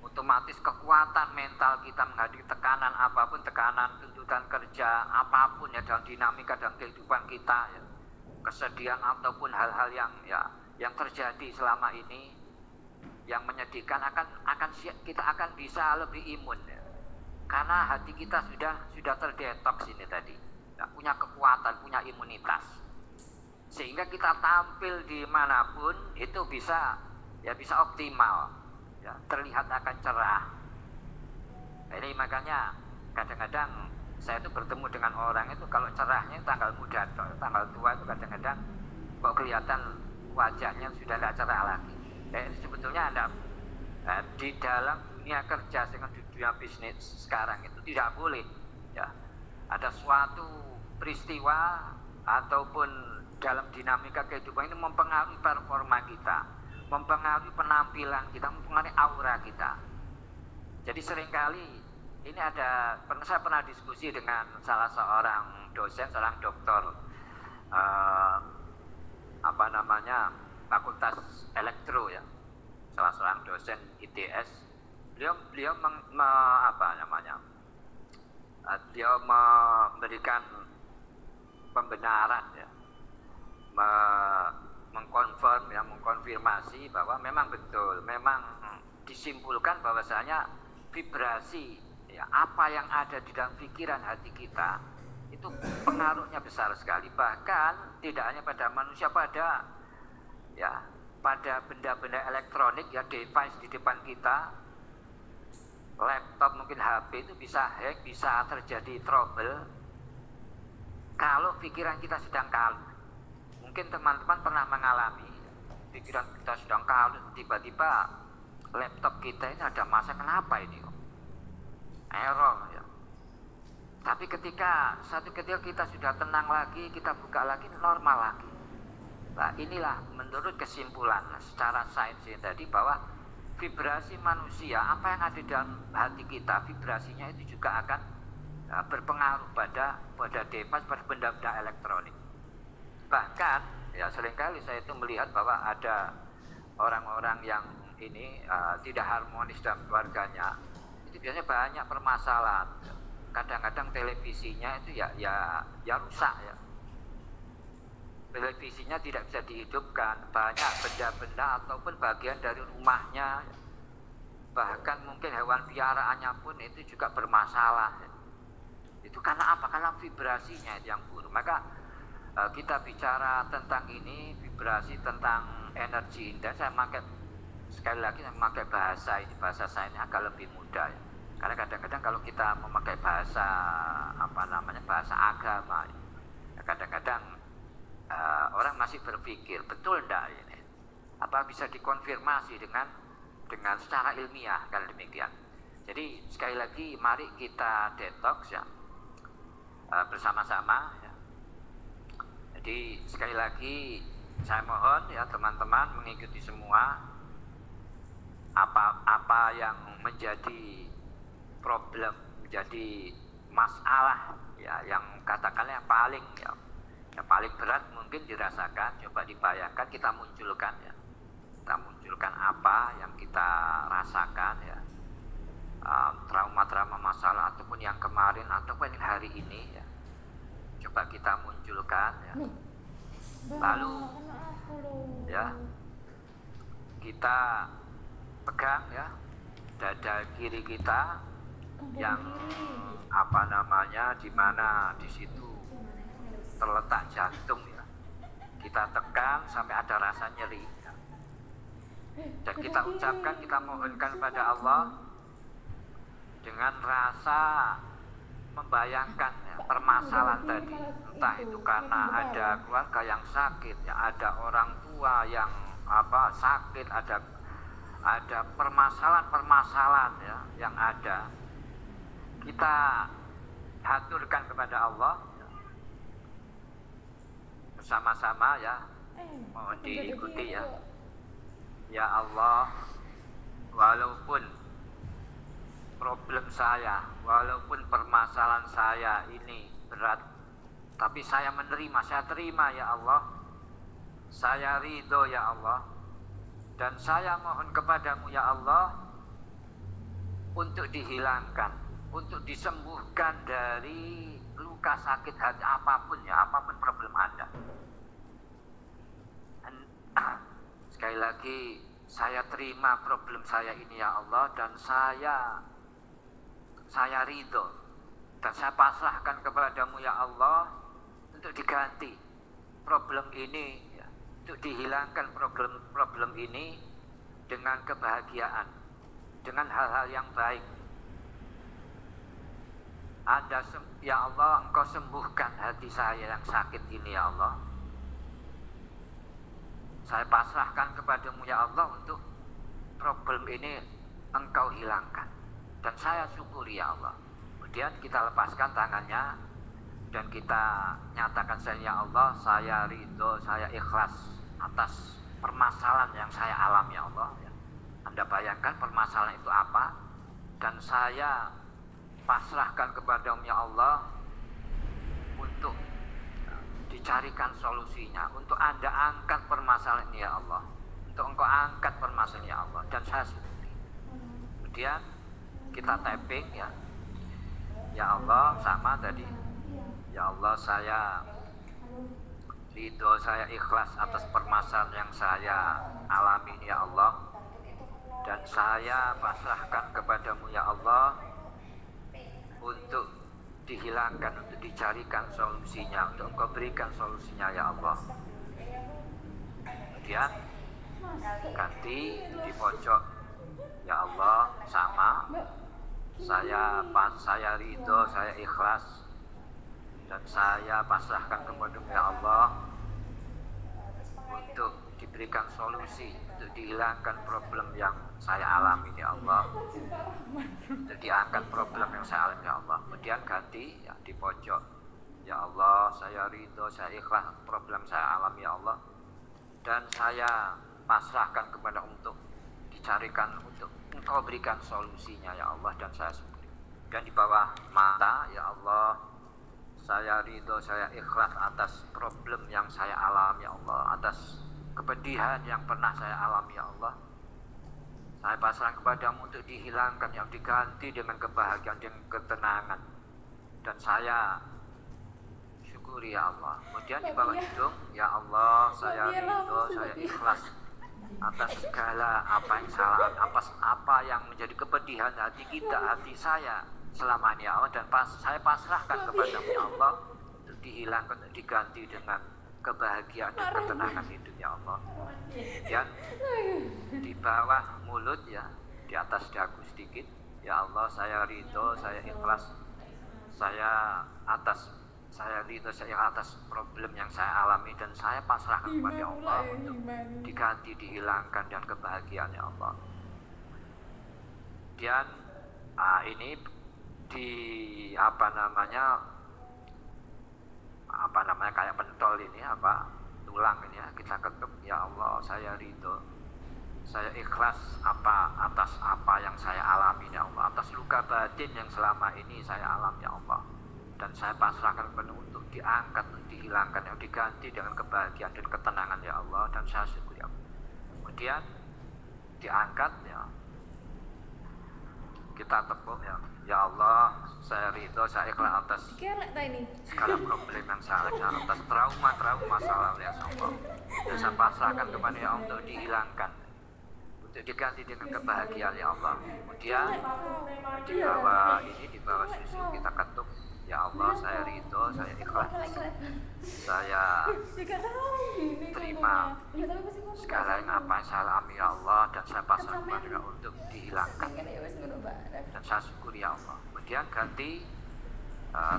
Otomatis kekuatan mental kita menghadapi tekanan apapun, tekanan tuntutan kerja apapun ya, dalam dinamika dalam kehidupan kita ya, kesedihan ataupun hal-hal yang terjadi selama ini yang menyedihkan kita akan bisa lebih imun ya. Karena hati kita sudah terdetoks ini tadi, ya, punya kekuatan, punya imunitas, sehingga kita tampil dimanapun itu bisa optimal, ya, terlihat akan cerah. Ini makanya kadang-kadang saya itu bertemu dengan orang itu kalau cerahnya tanggal muda, tanggal tua itu kadang-kadang kok kelihatan wajahnya sudah tidak cerah lagi. Sebetulnya di dalam dunia kerja dengan di dunia bisnis sekarang itu tidak boleh, ya, ada suatu peristiwa ataupun dalam dinamika kehidupan ini mempengaruhi performa kita, mempengaruhi penampilan kita, mempengaruhi aura kita. Jadi seringkali ini saya pernah diskusi dengan salah seorang dosen, seorang doktor fakultas elektro, ya, salah seorang dosen ITS. Beliau dia memberikan pembenaran, ya, mengkonfirmasi bahwa memang betul, memang disimpulkan bahwasanya vibrasi, ya, apa yang ada di dalam pikiran hati kita itu pengaruhnya besar sekali. Bahkan tidak hanya pada manusia, pada benda-benda elektronik, ya, device di depan kita, laptop, mungkin HP itu bisa hack, bisa terjadi trouble kalau pikiran kita sedang kalut. Mungkin teman-teman pernah mengalami pikiran kita sedang kalut, tiba-tiba laptop kita ini ada masalah, kenapa ini error, ya. Tapi satu ketika kita sudah tenang lagi, kita buka lagi, normal lagi. Nah, inilah menurut kesimpulan secara sains tadi bahwa vibrasi manusia, apa yang ada dalam hati kita, vibrasinya itu juga akan berpengaruh pada device, pada benda-benda elektronik. Bahkan, ya, seringkali saya itu melihat bahwa ada orang-orang yang ini tidak harmonis dalam keluarganya, itu biasanya banyak permasalahan. Kadang-kadang televisinya itu ya rusak, ya. Televisinya tidak bisa dihidupkan, banyak benda-benda ataupun bagian dari rumahnya, bahkan mungkin hewan piaraannya pun itu juga bermasalah. Itu karena apa? Karena vibrasinya itu yang buruk. Maka kita bicara tentang ini, vibrasi, tentang energi indah, sekali lagi saya memakai bahasa saya ini agak lebih mudah, ya. Karena kadang-kadang kalau kita memakai bahasa bahasa agama, ya, kadang-kadang orang masih berpikir betul enggak ini, apa bisa dikonfirmasi dengan secara ilmiah, kalau demikian. Jadi sekali lagi mari kita detox, ya, bersama-sama, ya. Jadi sekali lagi saya mohon, ya, teman-teman mengikuti semua apa yang menjadi problem, menjadi masalah, ya, yang katakanlah yang paling berat mungkin dirasakan, coba dibayangkan, kita munculkan, ya. Kita munculkan apa yang kita rasakan, ya, trauma-trauma, masalah ataupun yang kemarin ataupun yang hari ini, ya. Coba kita munculkan, ya. Lalu, ya, kita pegang, ya, dada kiri kita yang di mana di situ terletak jantung, ya. Kita tekan sampai ada rasa nyeri, ya. Dan kita ucapkan, kita mohonkan kepada Allah dengan rasa membayangkan, ya, permasalahan tadi, entah itu karena ada keluarga yang sakit, ya, ada orang tua yang sakit, ada permasalahan-permasalahan, ya, yang ada, kita haturkan kepada Allah, ya. Bersama-sama, ya, mohon diikuti, ya. Ya Allah, walaupun problem saya, walaupun permasalahan saya ini berat, tapi saya menerima, saya terima, ya Allah. Saya ridho, ya Allah. Dan saya mohon kepadamu, ya Allah, untuk dihilangkan, untuk disembuhkan dari luka sakit hati apapun, ya, apapun problem Anda. lagi saya terima problem saya ini ya Allah, dan saya ridho dan saya pasrahkan kepadamu ya Allah untuk diganti problem ini ya, untuk dihilangkan problem ini dengan kebahagiaan, dengan hal-hal yang baik. Ya Allah, Engkau sembuhkan hati saya yang sakit ini ya Allah. Saya pasrahkan kepadamu ya Allah untuk problem ini Engkau hilangkan, dan saya syukuri ya Allah. Kemudian kita lepaskan tangannya dan kita nyatakan, saya ya Allah, saya ridho, saya ikhlas atas permasalahan yang saya alami ya Allah. Anda bayangkan permasalahan itu apa, dan saya pasrahkan kepadamu ya Allah untuk dicarikan solusinya, untuk Anda angkat permasalahan ini ya Allah, untuk Engkau angkat permasalahan ya Allah, dan saya syukuri. Kemudian kita tapping ya Allah, sama tadi, ya Allah, saya ridho, saya ikhlas atas permasalahan yang saya alami ya Allah, dan saya pasrahkan kepadamu ya Allah untuk dihilangkan, untuk dicarikan solusinya, untuk Engkau berikan solusinya ya Allah. Kemudian ganti di pojok, ya Allah, sama, saya ridho, saya ikhlas, dan saya pasrahkan kepadamu ya Allah untuk diberikan solusi, untuk dihilangkan problem yang saya alami ya Allah, untuk diangkat problem yang saya alami ya Allah. Kemudian ganti ya di pojok, ya Allah, saya ridho, saya ikhlas problem saya alami ya Allah, dan saya pasrahkan kepada untuk dicarikan, untuk Engkau berikan solusinya ya Allah, dan saya syukuri. Dan di bawah mata, ya Allah, saya ridho, saya ikhlas atas problem yang saya alami ya Allah, atas kepedihan yang pernah saya alami ya Allah. Saya pasrah kepadamu untuk dihilangkan, yang diganti dengan kebahagiaan, dengan ketenangan, dan saya syukuri ya Allah. Kemudian di bawah hidung, ya Allah, saya ridho, saya ikhlas atas segala apa yang salah, apa yang menjadi kepedihan hati kita, hati saya selama ini ya Allah, dan saya pasrahkan kepadamu ya Allah untuk dihilangkan, untuk diganti dengan kebahagiaan dan ketenangan hidup ya Allah. Dan di bawah mulut ya, di atas dagu sedikit, ya Allah, saya ridho, saya ikhlas, saya ridho, saya atas problem yang saya alami, dan saya pasrahkan kepada Allah untuk diganti, dihilangkan dan kebahagiaan ya Allah. Dan ini di apa namanya kayak pentol ini, tulang ini ya, kita ketuk, ya Allah, saya ridho, saya ikhlas atas apa yang saya alami ya Allah, atas luka batin yang selama ini saya alami ya Allah, dan saya pasrahkan kepada untuk diangkat, untuk dihilangkan, yang diganti dengan kebahagiaan dan ketenangan ya Allah, dan saya syukur ya Allah. Kemudian diangkat ya, kita tepuk ya Allah, saya ridho, saya ikhlas atas segala problem yang saya alami, atas trauma saya ya Allah, dan saya pasrahkan kepada ya Allah untuk dihilangkan, untuk diganti dengan kebahagiaan ya Allah. Kemudian di bawah susu kita ketuk, ya Allah, saya ridho, saya ikhlas, saya terima segala yang apa yang saya alami ya Allah, dan saya pasrahkan kepada untuk dihilangkan, dan saya syukuri ya Allah. Kemudian ganti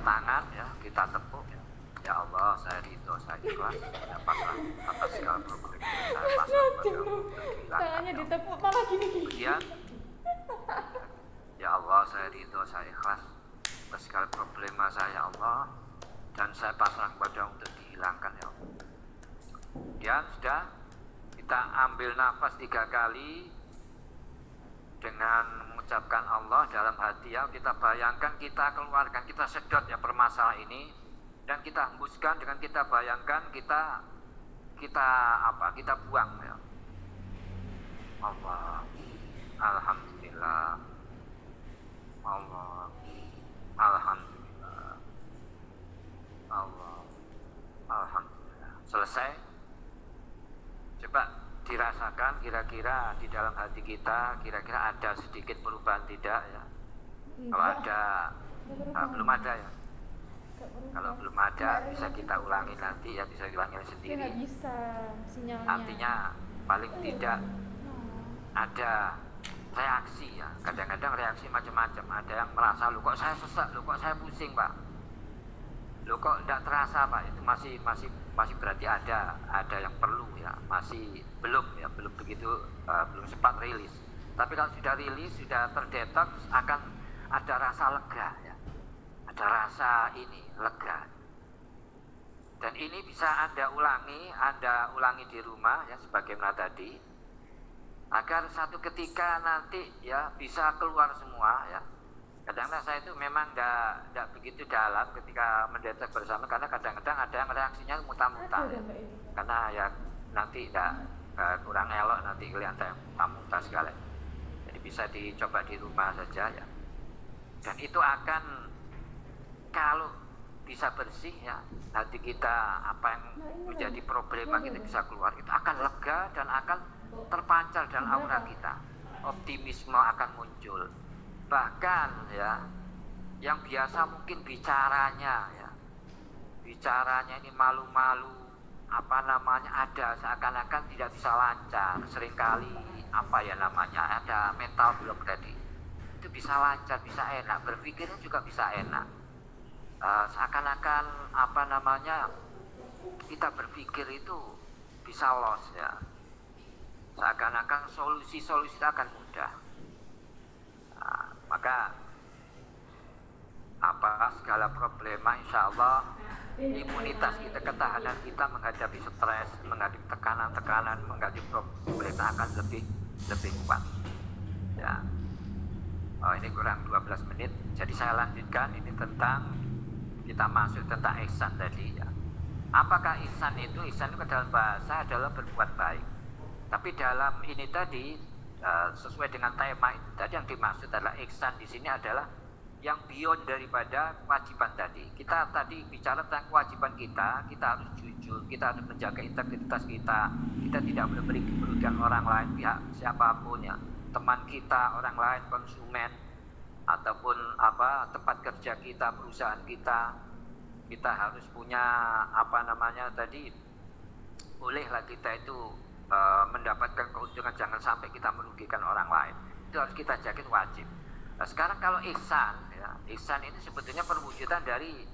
tangan ya, kita tepuk ya Allah, saya ridho, saya ikhlas, saya pasrah atas segala problem, saya pasrah kepada untuk dihilangkan ya Allah. Kemudian ya Allah, saya ridho, saya ikhlas atas segala problema saya ya Allah, dan saya pasrah kepada untuk dihilangkan ya Allah. Kemudian sudah, kita ambil nafas 3 kali dengan mengucapkan Allah dalam hati ya. Kita bayangkan, kita keluarkan, kita sedot ya permasalahan ini, dan kita hembuskan dengan kita bayangkan, kita buang ya. Allah, alhamdulillah, Allah, alhamdulillah, Allah, alhamdulillah. Selesai. Coba dirasakan kira-kira di dalam hati kita, kira-kira ada sedikit perubahan tidak ya? Kalau ada, belum ada ya? Kalau belum ada bisa kita ulangi nanti ya, bisa diulangi sendiri. Bisa sinyalnya. Artinya paling tidak ada reaksi ya. Kadang-kadang reaksi macam-macam. Ada yang merasa, lu kok saya sesak, lu kok saya pusing pak, lu kok tidak terasa pak. Itu masih berarti ada yang perlu ya. Masih belum begitu, belum sempat rilis. Tapi kalau sudah rilis, sudah terdetoks, akan ada rasa lega ya. Ada rasa ini lega. Dan ini bisa Anda ulangi di rumah ya, sebagaimana tadi, agar satu ketika nanti ya bisa keluar semua ya. Kadang-kadang saya itu memang tidak begitu dalam ketika mendetek bersama, karena kadang-kadang ada yang reaksinya muntah-muntah ya. Karena ya nanti kurang elok, nanti kelihatan muntah-muntah segala. Jadi bisa dicoba di rumah saja ya. Dan itu akan, kalau bisa bersih ya, hati kita, apa yang menjadi problema kita bisa keluar, itu akan lega dan akan terpancar dalam aura kita. Optimisme akan muncul. Bahkan ya, yang biasa mungkin bicaranya ini malu-malu, ada seakan-akan tidak bisa lancar, seringkali ada mental block tadi, itu bisa lancar, bisa enak, berpikirnya juga bisa enak. Seakan-akan kita berpikir itu bisa loss ya, seakan-akan solusi-solusi itu akan mudah. Maka segala problema, insya Allah imunitas kita, ketahanan kita menghadapi stres, menghadapi tekanan-tekanan, menghadapi problema akan lebih kuat ya. Ini kurang 12 menit, jadi saya lanjutkan. Ini tentang, kita masuk tentang ihsan tadi ya. Apakah ihsan itu? Ihsan itu dalam bahasa adalah berbuat baik. Tapi dalam ini tadi, sesuai dengan tema itu tadi, yang dimaksud adalah ihsan di sini adalah yang beyond daripada kewajiban tadi. Kita tadi bicara tentang kewajiban kita harus jujur, kita harus menjaga integritas kita tidak boleh merugikan orang lain, pihak siapapun ya, teman kita, orang lain, konsumen, ataupun tempat kerja kita, perusahaan kita harus punya bolehlah kita itu mendapatkan keuntungan, jangan sampai kita merugikan orang lain. Itu harus kita jaga, wajib. Nah, sekarang kalau ihsan ya, ihsan itu sebetulnya perwujudan dari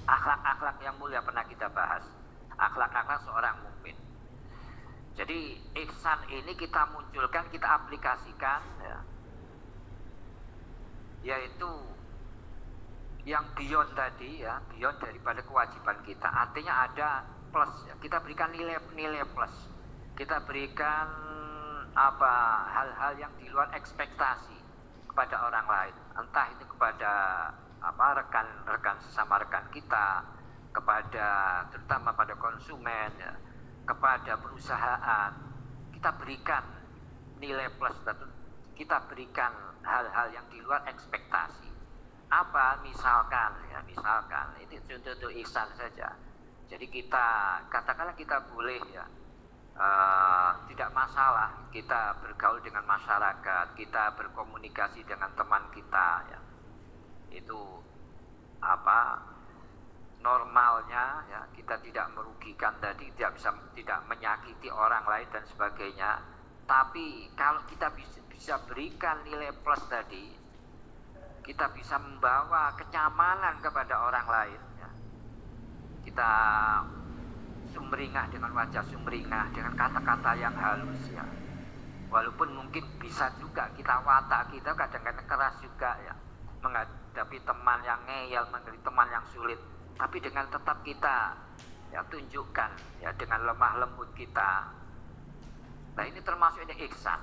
akhlak-akhlak yang mulia, pernah kita bahas akhlak-akhlak seorang mukmin. Jadi ihsan ini kita munculkan, kita aplikasikan ya, yaitu yang beyond tadi ya, beyond daripada kewajiban kita. Artinya ada plus ya, kita berikan nilai plus, kita berikan hal-hal yang di luar ekspektasi kepada orang lain, entah itu kepada rekan sesama rekan kita, kepada terutama pada konsumen ya, kepada perusahaan. Kita berikan nilai plus, kita berikan hal-hal yang di luar ekspektasi. Misalkan itu contoh ihsan saja. Jadi kita katakanlah kita boleh ya, tidak masalah kita bergaul dengan masyarakat, kita berkomunikasi dengan teman kita ya. Itu normalnya ya, kita tidak merugikan tadi, tidak menyakiti orang lain dan sebagainya. Tapi kalau kita bisa berikan nilai plus tadi, kita bisa membawa kenyamanan kepada orang lain ya. Kita sumringah dengan wajah sumringah, dengan kata-kata yang halus ya. Walaupun mungkin bisa juga watak kita kadang-kadang keras juga ya, menghadapi teman yang ngeyel, menghadapi teman yang sulit. Tapi dengan tetap kita ya tunjukkan ya, dengan lemah lembut kita. Nah, ini termasuk ini ihsan.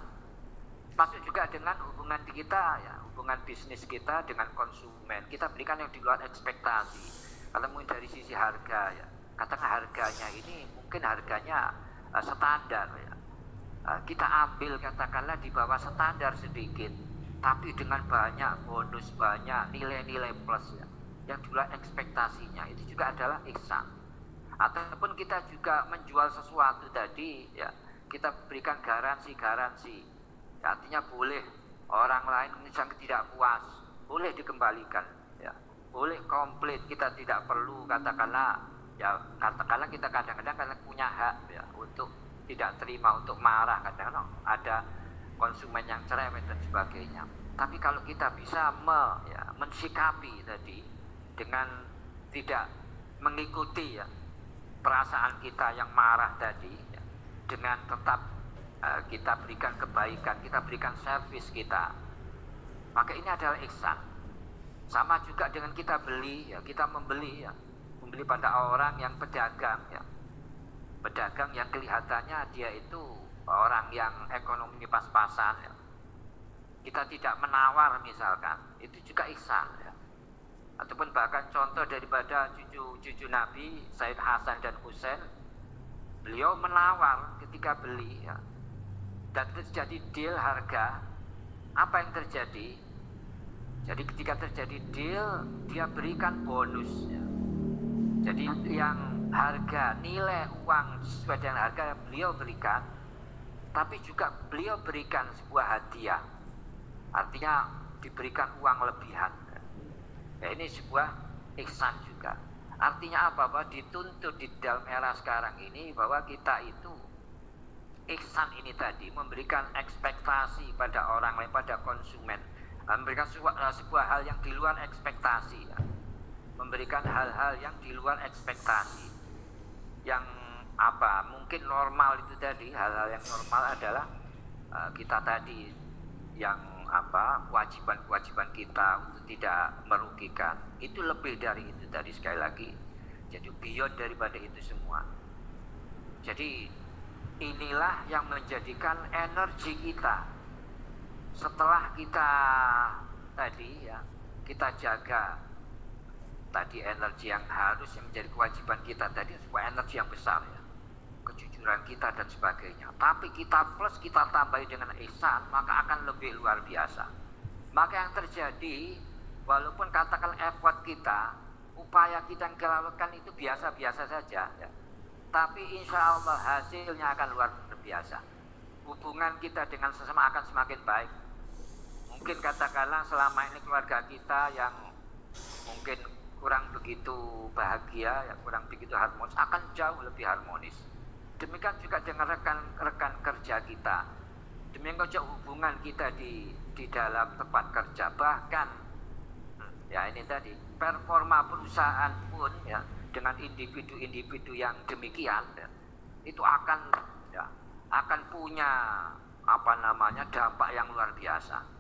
Masuk juga dengan hubungan kita ya, hubungan bisnis kita dengan konsumen. Kita berikan yang di luar ekspektasi. Kalau mungkin dari sisi harga ya, katakan harganya ini mungkin harganya standar ya. Kita ambil katakanlah di bawah standar sedikit, tapi dengan banyak bonus, banyak nilai-nilai plus ya, yang di luar ekspektasinya. Itu juga adalah ihsan. Ataupun kita juga menjual sesuatu tadi, ya kita berikan garansi. Artinya boleh orang lain misalnya tidak puas, boleh dikembalikan, ya boleh komplit. Kita tidak perlu katakanlah kita kadang-kadang karena punya hak ya untuk tidak terima, untuk marah, kadang-kadang ada konsumen yang cerewet dan sebagainya. Tapi kalau kita bisa mensikapi tadi dengan tidak mengikuti ya perasaan kita yang marah tadi ya, dengan tetap kita berikan kebaikan, kita berikan servis kita, maka ini adalah ihsan. Sama juga dengan kita beli ya, kita membeli pada orang yang pedagang yang kelihatannya dia itu orang yang ekonomi pas-pasan ya. Kita tidak menawar misalkan, itu juga ihsan ya. Ataupun bahkan contoh daripada cucu Nabi Said Hasan dan Husain, beliau menawar ketika beli ya, dan terjadi deal harga. Apa yang terjadi? Jadi ketika terjadi deal, dia berikan bonus ya. Jadi yang harga, nilai uang sesuai dengan harga yang beliau berikan, tapi juga beliau berikan sebuah hadiah. Artinya diberikan uang lebihan. Ya, ini sebuah ihsan juga. Artinya apa? Bahwa dituntut di dalam era sekarang ini bahwa kita itu ihsan ini tadi memberikan ekspektasi pada orang lain, pada konsumen, memberikan sebuah hal yang di luar ekspektasi ya. Memberikan hal-hal yang di luar ekspektasi, yang mungkin normal itu tadi. Hal-hal yang normal adalah kita tadi yang kewajiban kita untuk tidak merugikan, itu lebih dari itu tadi, sekali lagi, jadi beyond daripada itu semua. Jadi inilah yang menjadikan energi kita setelah kita tadi ya, kita jaga tadi energi yang harus yang menjadi kewajiban kita tadi, sebuah energi yang besar ya, kejujuran kita dan sebagainya. Tapi kita plus, kita tambahi dengan ihsan, maka akan lebih luar biasa. Maka yang terjadi, walaupun katakan effort kita, upaya kita yang kita lakukan itu biasa-biasa saja ya, tapi insya Allah hasilnya akan luar biasa. Hubungan kita dengan sesama akan semakin baik. Mungkin katakanlah selama ini keluarga kita yang mungkin kurang begitu bahagia, ya kurang begitu harmonis, akan jauh lebih harmonis. Demikian juga dengan rekan-rekan kerja kita. Demikian juga hubungan kita di dalam tempat kerja. Bahkan ya ini tadi, performa perusahaan pun ya, dengan individu-individu yang demikian ya, itu akan punya dampak yang luar biasa.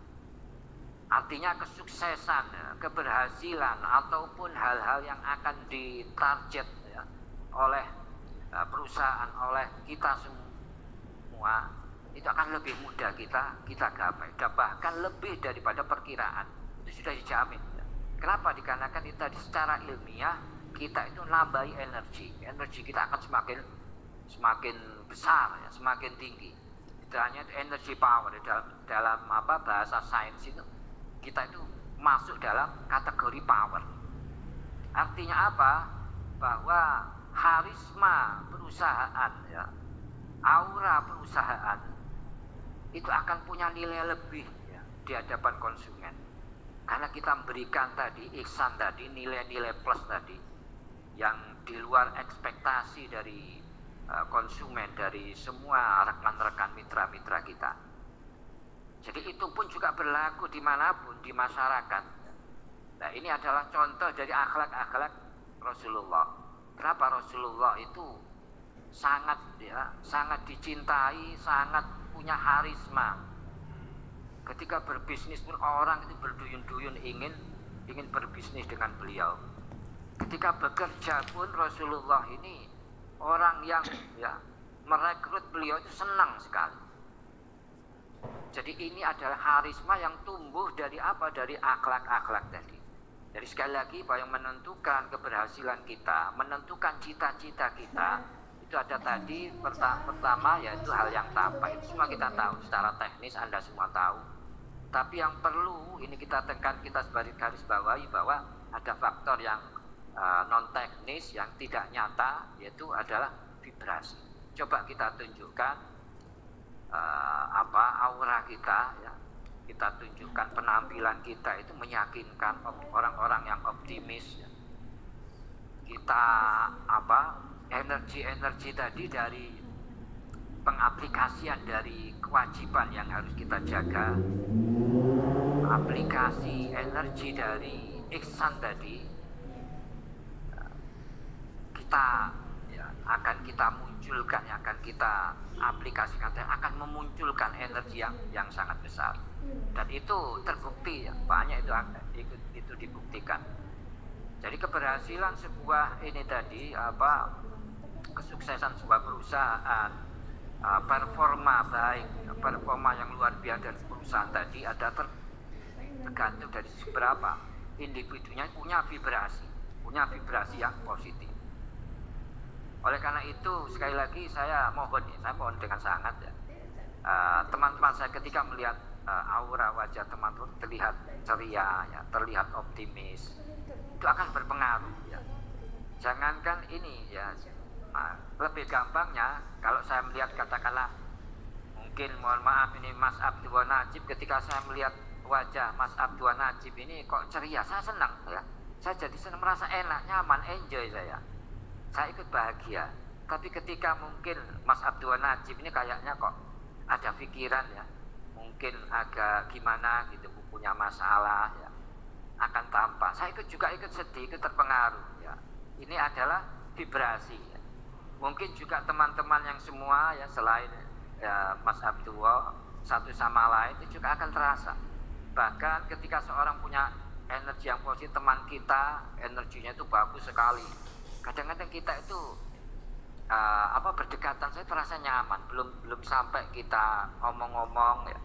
Artinya kesuksesan, keberhasilan ataupun hal-hal yang akan ditarget ya, oleh perusahaan, oleh kita semua, itu akan lebih mudah kita gapai, dan bahkan lebih daripada perkiraan. Itu sudah dijamin ya. Kenapa? Dikarenakan itu tadi secara ilmiah kita itu nambahi energi kita akan semakin besar ya, semakin tinggi. Istilahnya energy power dalam bahasa sains itu, kita itu masuk dalam kategori power. Artinya apa? Bahwa harisma perusahaan ya, aura perusahaan itu akan punya nilai lebih ya, di hadapan konsumen, karena kita memberikan tadi ihsan tadi, nilai-nilai plus tadi yang di luar ekspektasi dari konsumen, dari semua rekan-rekan mitra-mitra kita. Jadi itu pun juga berlaku dimanapun di masyarakat. Nah ini adalah contoh dari akhlak-akhlak Rasulullah. Kenapa Rasulullah itu sangat dicintai, sangat punya harisma. Ketika berbisnis pun orang itu berduyun-duyun ingin berbisnis dengan beliau. Ketika bekerja pun Rasulullah ini orang yang merekrut beliau itu senang sekali. Jadi ini adalah harisma yang tumbuh dari Dari akhlak-akhlak tadi. Jadi sekali lagi, bahwa yang menentukan keberhasilan kita, menentukan cita-cita kita, itu ada tadi pertama yaitu hal yang tampak. Itu semua kita tahu, secara teknis Anda semua tahu. Tapi yang perlu ini kita tekan, kita sebagai garis bawahi, bahwa ada faktor yang non teknis yang tidak nyata, yaitu adalah vibrasi. Coba kita tunjukkan aura kita, ya. Kita tunjukkan penampilan kita itu meyakinkan orang-orang yang optimis, ya. Kita energi tadi dari pengaplikasian dari kewajiban yang harus kita jaga, aplikasi energi dari ihsan tadi, kita akan kita munculkan, akan kita aplikasikan, dan akan memunculkan energi yang sangat besar. Dan itu terbukti, ya, banyak itu dibuktikan. Jadi keberhasilan sebuah ini tadi, kesuksesan sebuah perusahaan, performa baik, performa yang luar biasa dan perusahaan tadi ada tergantung dari seberapa individunya punya vibrasi yang positif. Oleh karena itu sekali lagi saya mohon dengan sangat, ya, teman-teman saya ketika melihat aura wajah teman-teman terlihat ceria, ya, terlihat optimis, itu akan berpengaruh, ya. Jangankan ini, ya, lebih gampangnya kalau saya melihat katakanlah mungkin mohon maaf ini Mas Abdul Najib, ketika saya melihat wajah Mas Abdul Najib ini kok ceria, saya senang, ya. Saya jadi senang, merasa enak, nyaman, enjoy saya ikut bahagia. Tapi ketika mungkin Mas Abdul Najib ini kayaknya kok ada pikiran, ya, mungkin agak gimana gitu, punya masalah, ya, akan tampak saya juga ikut sedih, ikut terpengaruh, ya. Ini adalah vibrasi, ya. Mungkin juga teman-teman yang semua, ya, selain, ya, Mas Abdul, satu sama lain itu juga akan terasa. Bahkan ketika seorang punya energi yang positif, teman kita energinya itu bagus sekali, kadang-kadang kita itu berdekatan, saya terasa nyaman, belum sampai kita ngomong-ngomong, ya,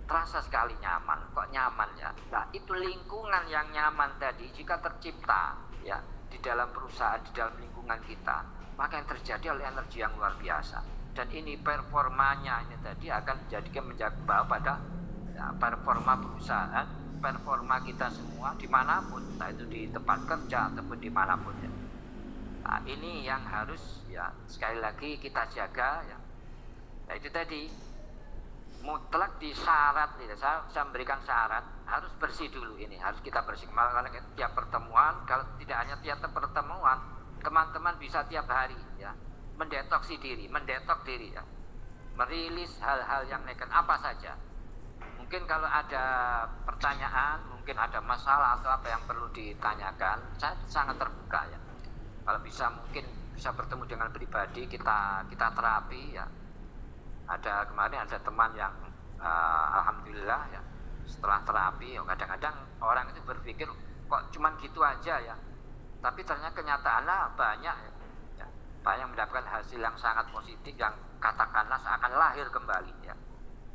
terasa sekali nyaman, kok nyaman, ya. Nah, itu lingkungan yang nyaman tadi jika tercipta, ya, di dalam perusahaan, di dalam lingkungan kita, maka yang terjadi oleh energi yang luar biasa. Dan ini performanya ini tadi akan menjadi pada, ya, performa perusahaan, performa kita semua dimanapun, entah itu di tempat kerja ataupun dimanapun, ya. Nah, ini yang harus, ya, sekali lagi kita jaga, ya. Nah, itu tadi mutlak disyarat, ya. Saya memberikan syarat, harus bersih dulu, ini harus kita bersih. Malah tiap pertemuan, kalau tidak hanya tiap pertemuan, teman-teman bisa tiap hari, ya, mendetok diri, ya, merilis hal-hal yang negatif apa saja. Mungkin kalau ada pertanyaan, mungkin ada masalah atau apa yang perlu ditanyakan, saya sangat terbuka, ya. Kalau bisa mungkin bisa bertemu dengan pribadi, kita terapi, ya. Kemarin ada teman yang alhamdulillah, ya, setelah terapi, ya, kadang-kadang orang itu berpikir kok cuman gitu aja, ya, tapi ternyata kenyataannya banyak, ya, banyak mendapatkan hasil yang sangat positif, yang katakanlah seakan lahir kembali, ya,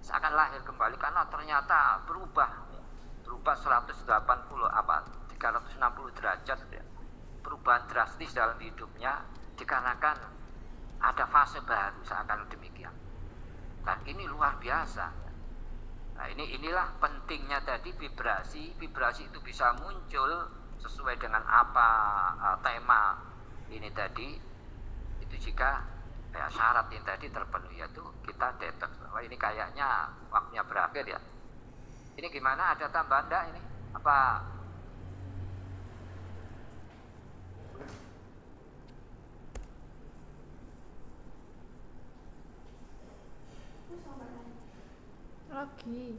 seakan lahir kembali karena ternyata berubah 360 derajat, ya. Perubahan drastis dalam hidupnya dikarenakan ada fase baru, seakan demikian. Dan ini luar biasa. Nah, inilah pentingnya tadi vibrasi itu bisa muncul sesuai dengan apa tema ini tadi, itu jika, ya, syarat ini tadi terpenuhi, yaitu kita detox. Wah, ini kayaknya waktunya berakhir, ya. Ini gimana, ada tambahan enggak ini? Apa lagi?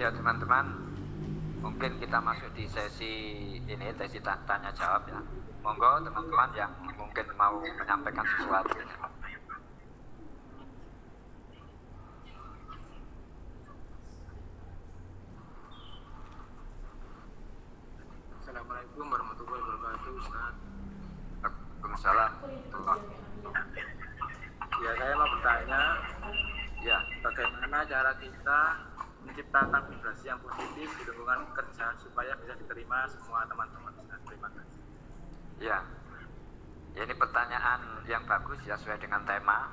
Ya teman-teman, mungkin kita masuk di sesi ini, sesi tanya jawab, ya. Monggo teman-teman yang mungkin mau menyampaikan sesuatu. Assalamualaikum warahmatullahi wabarakatuh, Ustaz. Waalaikumsalam. Ya, saya mau bertanya, Ya, bagaimana cara kita menciptakan vibrasi yang positif di lingkungan kerja supaya bisa diterima semua teman-teman. Terima kasih. ya. Ini pertanyaan yang bagus ya, sesuai dengan tema.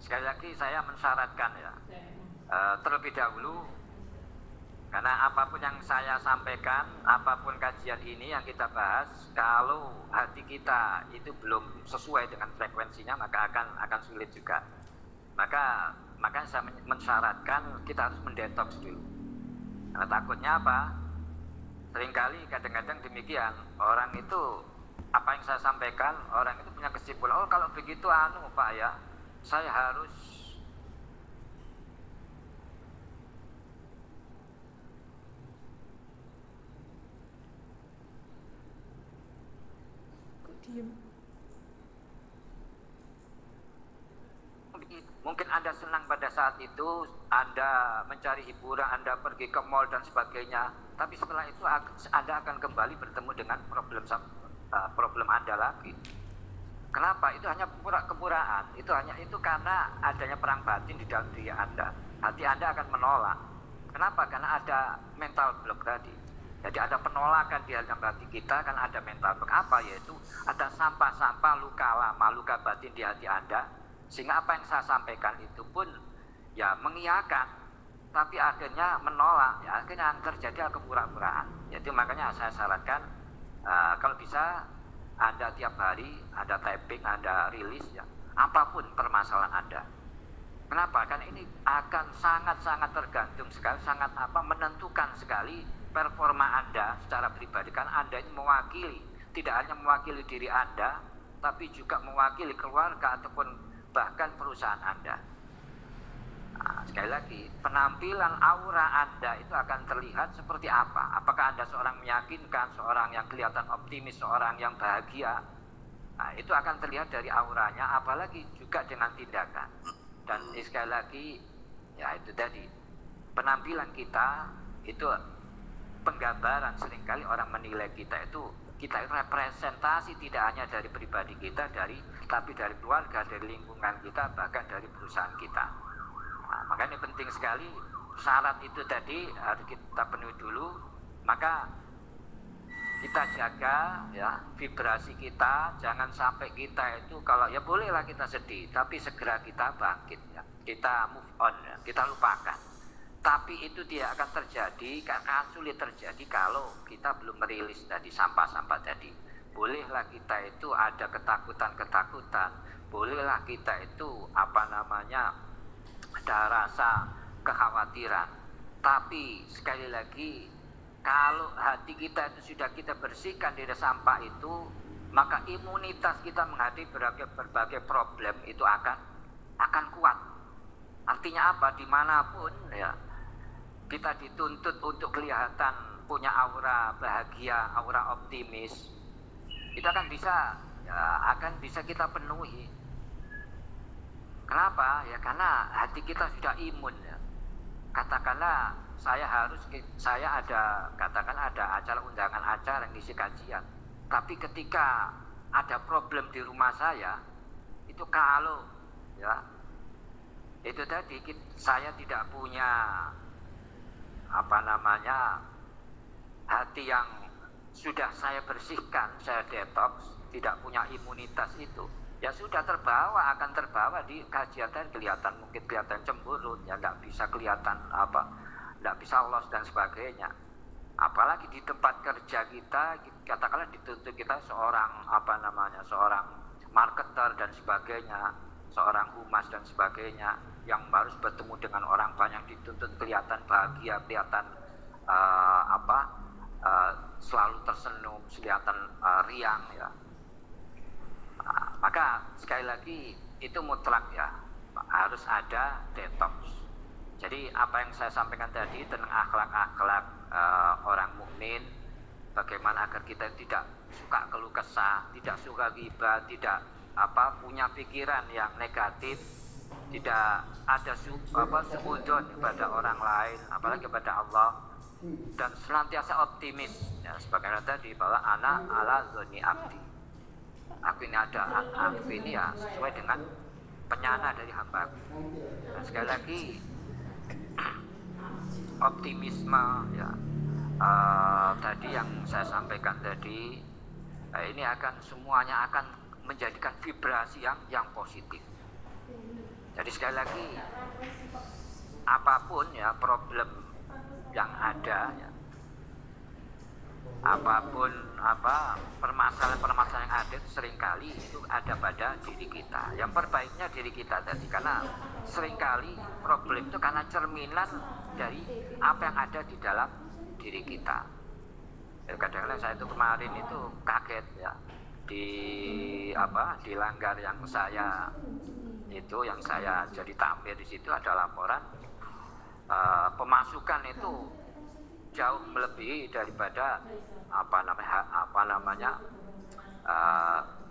Sekali lagi saya mensyaratkan ya, terlebih dahulu, karena apapun yang saya sampaikan, apapun kajian ini yang kita bahas, kalau hati kita itu belum sesuai dengan frekuensinya, maka akan sulit juga. Maka saya mensyaratkan kita harus mendetoks dulu. Karena takutnya apa? Seringkali kadang-kadang demikian, orang itu apa yang saya sampaikan, orang itu punya kesimpulan, oh kalau begitu Pak ya, saya harus Kok diem? mungkin Anda senang pada saat itu, Anda mencari hiburan, Anda pergi ke mall dan sebagainya, tapi setelah itu Anda akan kembali bertemu dengan problem Anda lagi. Kenapa? Itu hanya kepuraan. Itu karena adanya perang batin di dalam diri Anda. Hati Anda akan menolak. Kenapa? Karena ada mental block tadi. Jadi ada penolakan di dalam hati kita, kan ada mental block. Apa? Yaitu ada sampah-sampah luka lama, luka batin di hati Anda. Sehingga apa yang saya sampaikan itu pun ya mengiyakan, tapi akhirnya menolak. Ya, akhirnya terjadi kepura-puraan. Jadi makanya saya syaratkan kalau bisa Anda tiap hari Anda typing, Anda rilis ya, apapun permasalahan Anda. Kenapa? Karena ini akan sangat-sangat tergantung sekali, sangat menentukan sekali performa Anda secara pribadi. Karena Anda ini mewakili, tidak hanya mewakili diri Anda, tapi juga mewakili keluarga ataupun bahkan perusahaan Anda. Nah, sekali lagi, penampilan aura Anda itu akan terlihat seperti apa? Apakah Anda seorang meyakinkan, seorang yang kelihatan optimis, seorang yang bahagia? Nah, itu akan terlihat dari auranya, apalagi juga dengan tindakan. Dan sekali lagi, ya itu tadi, penampilan kita itu penggambaran. Seringkali orang menilai kita itu representasi tidak hanya dari pribadi kita, tapi dari keluarga, dari lingkungan kita, bahkan dari perusahaan kita. Nah, makanya penting sekali syarat itu tadi harus kita penuhi dulu. Maka kita jaga ya vibrasi kita, jangan sampai kita itu kalau ya bolehlah kita sedih, tapi segera kita bangkit ya, kita move on ya, kita lupakan. Tapi itu tidak akan terjadi, karena sulit terjadi kalau kita belum merilis tadi sampah-sampah tadi. Bolehlah kita itu ada ketakutan, bolehlah kita itu ada rasa kekhawatiran, tapi sekali lagi kalau hati kita itu sudah kita bersihkan dari sampah itu, maka imunitas kita menghadapi berbagai problem itu akan kuat. Artinya apa? Dimanapun ya kita dituntut untuk kelihatan punya aura bahagia, aura optimis, itu akan bisa kita penuhi. Kenapa? Ya karena hati kita sudah imun ya. Katakanlah saya ada acara undangan acara yang ngisi kajian. Tapi ketika ada problem di rumah saya, itu kalau ya itu tadi saya tidak punya hati yang sudah saya bersihkan, saya detox, tidak punya imunitas itu, ya sudah akan terbawa di kajian dan mungkin kelihatan cemburut, ya nggak bisa kelihatan nggak bisa lolos dan sebagainya. Apalagi di tempat kerja kita, katakanlah dituntut kita seorang seorang marketer dan sebagainya, seorang humas dan sebagainya, yang harus bertemu dengan orang banyak, dituntut kelihatan bahagia, kelihatan selalu tersenyum, kelihatan riang ya. Maka sekali lagi itu mutlak ya, harus ada detox. Jadi apa yang saya sampaikan tadi tentang akhlak orang mukmin, bagaimana agar kita tidak suka keluh kesah, tidak suka ghibah, tidak punya pikiran yang negatif, tidak ada suudzon kepada orang lain, apalagi kepada Allah, dan senantiasa optimis ya, sebagaimana tadi bahwa ana ala dzoni abdi. aku ini ya sesuai dengan penyana dari hamba. Dan sekali lagi optimisme ya, tadi yang saya sampaikan tadi, ini akan semuanya akan menjadikan vibrasi yang positif. Jadi sekali lagi apapun ya problem yang ada ya, apapun permasalahan yang ada seringkali itu ada pada diri kita. Yang perbaiknya diri kita tadi, karena seringkali problem itu karena cerminan dari apa yang ada di dalam diri kita. Ya, kadang-kadang saya itu kemarin itu kaget ya di Langgar yang saya jadi tampil di situ ada laporan pemasukan itu jauh melebihi daripada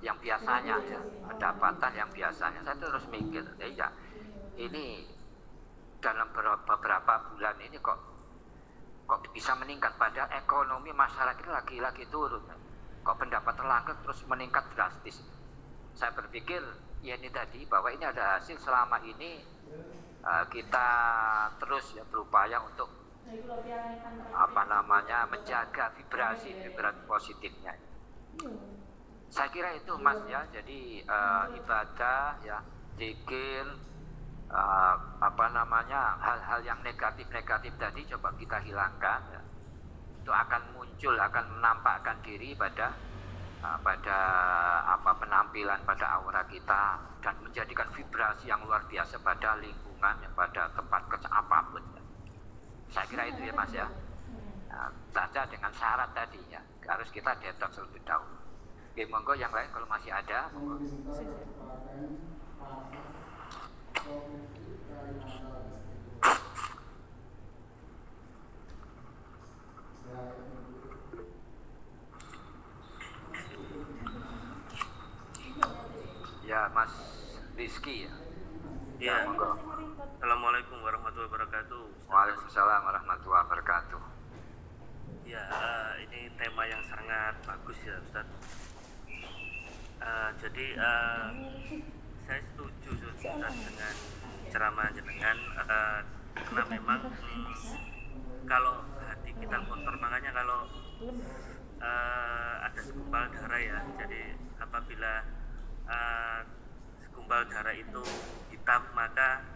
yang biasanya ya, pendapatan yang biasanya. Saya terus mikir, ya ini dalam beberapa bulan ini kok bisa meningkat, padahal ekonomi masyarakat lagi turun. Kok pendapatan rakyat terus meningkat drastis. Saya berpikir ya ini tadi, bahwa ini ada hasil selama ini kita terus ya berupaya untuk menjaga vibrasi positifnya. Saya kira itu Mas ya. Jadi ibadah ya, zikir, hal-hal yang negatif tadi coba kita hilangkan ya. Itu akan muncul, akan menampakkan diri pada penampilan, pada aura kita, dan menjadikan vibrasi yang luar biasa pada lingkungan ya, pada tempat kerja apapun ya. Saya kira itu ya Mas ya. Saja dengan syarat tadi ya, harus kita detox lebih dahulu. Oke, monggo yang lain kalau masih ada, monggo. Ya, Mas Rizky ya. Ya, monggo. Assalamualaikum warahmatullahi wabarakatuh. Waalaikumsalam warahmatullahi wabarakatuh. Ya, ini tema yang sangat bagus ya Ustaz. Jadi saya setuju Ustaz dengan ceramah jenengan, karena memang kalau hati kita kotor, makanya kalau ada segumpal darah ya, jadi apabila segumpal darah itu hitam, maka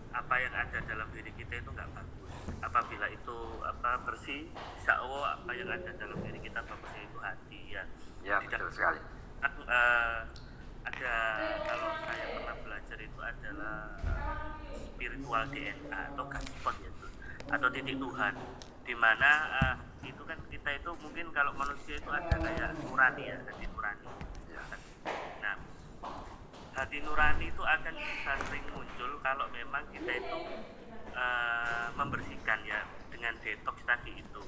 apa yang ada dalam diri kita itu nggak bagus. Apabila itu bersih, insya Allah apa yang ada dalam diri kita bagusnya itu hati ya. Ya, betul sekali. Ada, kalau saya pernah belajar itu adalah spiritual DNA atau gaspot ya, atau titik Tuhan, dimana itu kan kita itu mungkin kalau manusia itu ada kayak nurani ya, hati nurani ya. Nah, hati nurani itu akan bisa sering muncul kalau memang kita itu membersihkan ya, dengan detox tadi itu.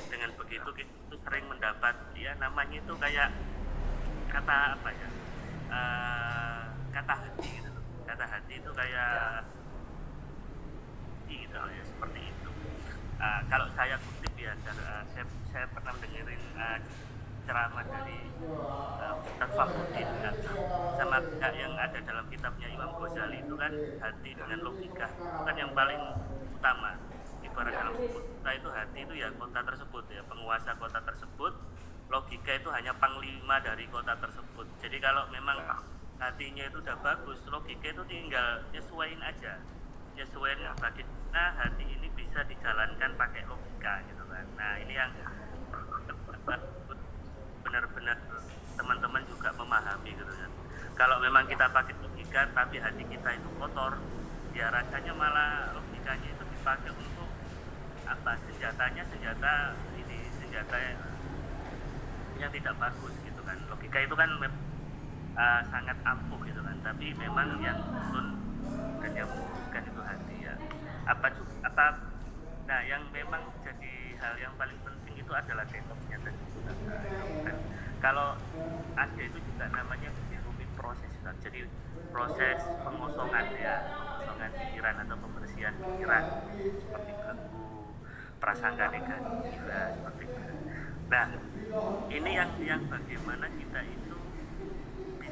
Dengan begitu kita itu sering mendapat ya, namanya itu kayak kata apa ya, kata hati gitu. Kata hati itu kayak gitu ya, seperti itu. Kalau saya kutip ya, saya pernah dengerin ceramah dari Ustaz Fakhruddin sama yang ada dalam kitabnya Imam Ghazali, itu kan hati dengan logika itu kan yang paling utama. Ibarat dalam kota itu, hati itu ya kota tersebut ya, penguasa kota tersebut, logika itu hanya panglima dari kota tersebut. Jadi kalau memang hatinya itu udah bagus, logika itu tinggal nyesuaiin aja, nyesuaiin bagaimana hati ini bisa dijalankan pakai logika gitu kan. Nah ini yang benar-benar teman-teman juga memahami gitu kan. Kalau memang kita pakai logika tapi hati kita itu kotor, ya rasanya malah logikanya itu dipakai untuk senjata yang tidak bagus gitu kan. Logika itu kan sangat ampuh gitu kan, tapi memang yang sun dan yang membutuhkan itu hati ya. Nah yang memang jadi hal yang paling penting itu adalah detoxnya tadi. Kalau ada itu juga namanya rumit proses kan? Jadi proses pengosongan ya, pengosongan pikiran atau pembersihan pikiran seperti belenggu, prasangka negatif ya, seperti itu. Nah ini yang bagaimana kita itu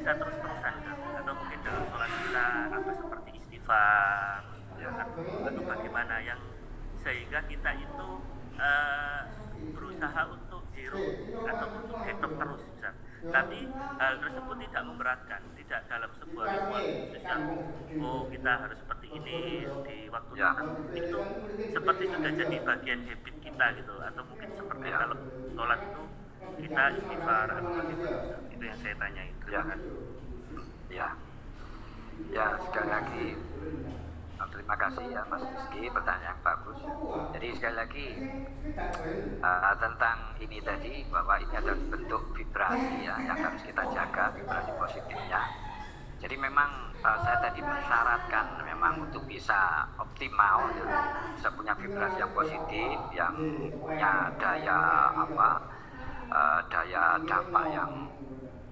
bisa terus-terusan kan? Atau mungkin dalam sholat kita apa seperti istighfar ya kan, atau bagaimana yang sehingga kita itu berusaha untuk zero atau untuk detox terus Ustaz. Tapi hal tersebut tidak memberatkan, tidak dalam sebuah ritual khusus yang kita harus seperti ini di waktu tertentu. Itu seperti sudah jadi bagian habit kita gitu, atau mungkin seperti kalau sholat itu kita istighfar atau bagaimana Ustaz. Itu yang saya tanyain. Terima kasih. Ya, sekali lagi terima kasih ya Mas Rizky, pertanyaan yang bagus. Jadi sekali lagi tentang ini tadi, bahwa ini adalah bentuk vibrasi ya yang harus kita jaga, vibrasi positifnya. Jadi memang saya tadi mensyaratkan memang untuk bisa optimal ya, bisa punya vibrasi yang positif, yang punya daya dampak yang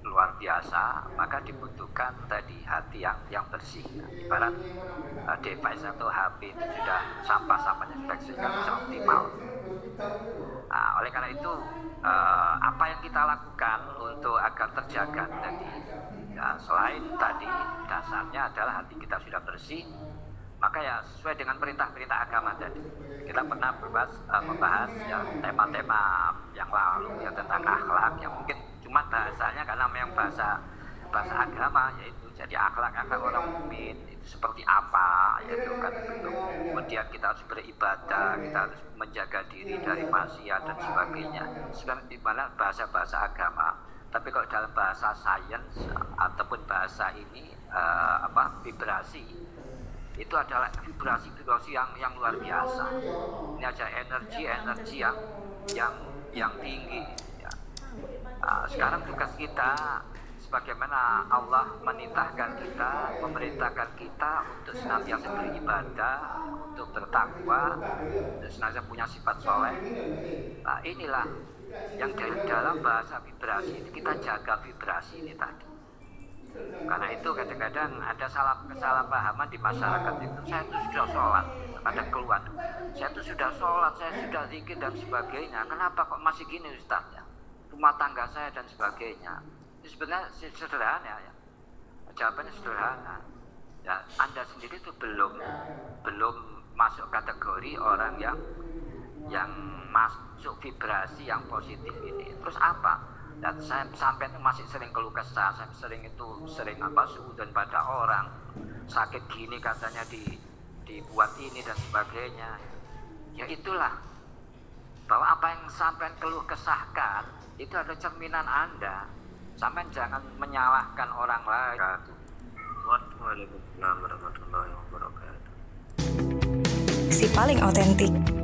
luar biasa, maka dibutuhkan tadi hati yang bersih. Ibarat device atau HP itu sudah sampahnya sudah sehingga bisa optimal. Nah, oleh karena itu apa yang kita lakukan untuk agar terjaga tadi ya, selain tadi dasarnya adalah hati kita sudah bersih, maka ya sesuai dengan perintah-perintah agama tadi. Kita pernah membahas ya tema-tema yang lalu ya tentang akhlak yang mungkin cuma bahasanya karena memang bahasa agama, yaitu jadi akhlak orang mukmin itu seperti apa, yaitu kan bentuk. Kemudian kita harus beribadah, kita harus menjaga diri dari maksiat dan sebagainya. Sebenarnya di mana bahasa agama. Tapi kalau dalam bahasa sains ataupun bahasa ini vibrasi, itu adalah vibrasi yang luar biasa. Ini aja energi yang tinggi. Sekarang tugas kita, sebagaimana Allah memerintahkan kita untuk senantiasa beribadah, untuk bertakwa, untuk senantiasa punya sifat soleh. Nah, inilah yang dalam bahasa vibrasi ini kita jaga vibrasi ini tadi. Karena itu kadang-kadang ada kesalahpahaman di masyarakat itu. Saya itu sudah sholat, ada keluhan. Saya itu sudah sholat, saya sudah zikir dan sebagainya. Kenapa kok masih gini Ustaz ya? Rumah tangga saya dan sebagainya. Itu sebenarnya sederhana ya. Jawabannya sederhana. Ya, Anda sendiri itu belum masuk kategori orang yang masuk vibrasi yang positif ini. Terus apa? Dan saya sampai itu masih sering keluh kesah, saya sering suudzon pada orang, sakit gini katanya dibuat ini dan sebagainya. Ya itulah, bahwa apa yang sampai keluh kesahkan itu adalah cerminan Anda. Sampai jangan menyalahkan orang lain. Waalaikumsalam warahmatullahi wabarakatuh. Si paling otentik.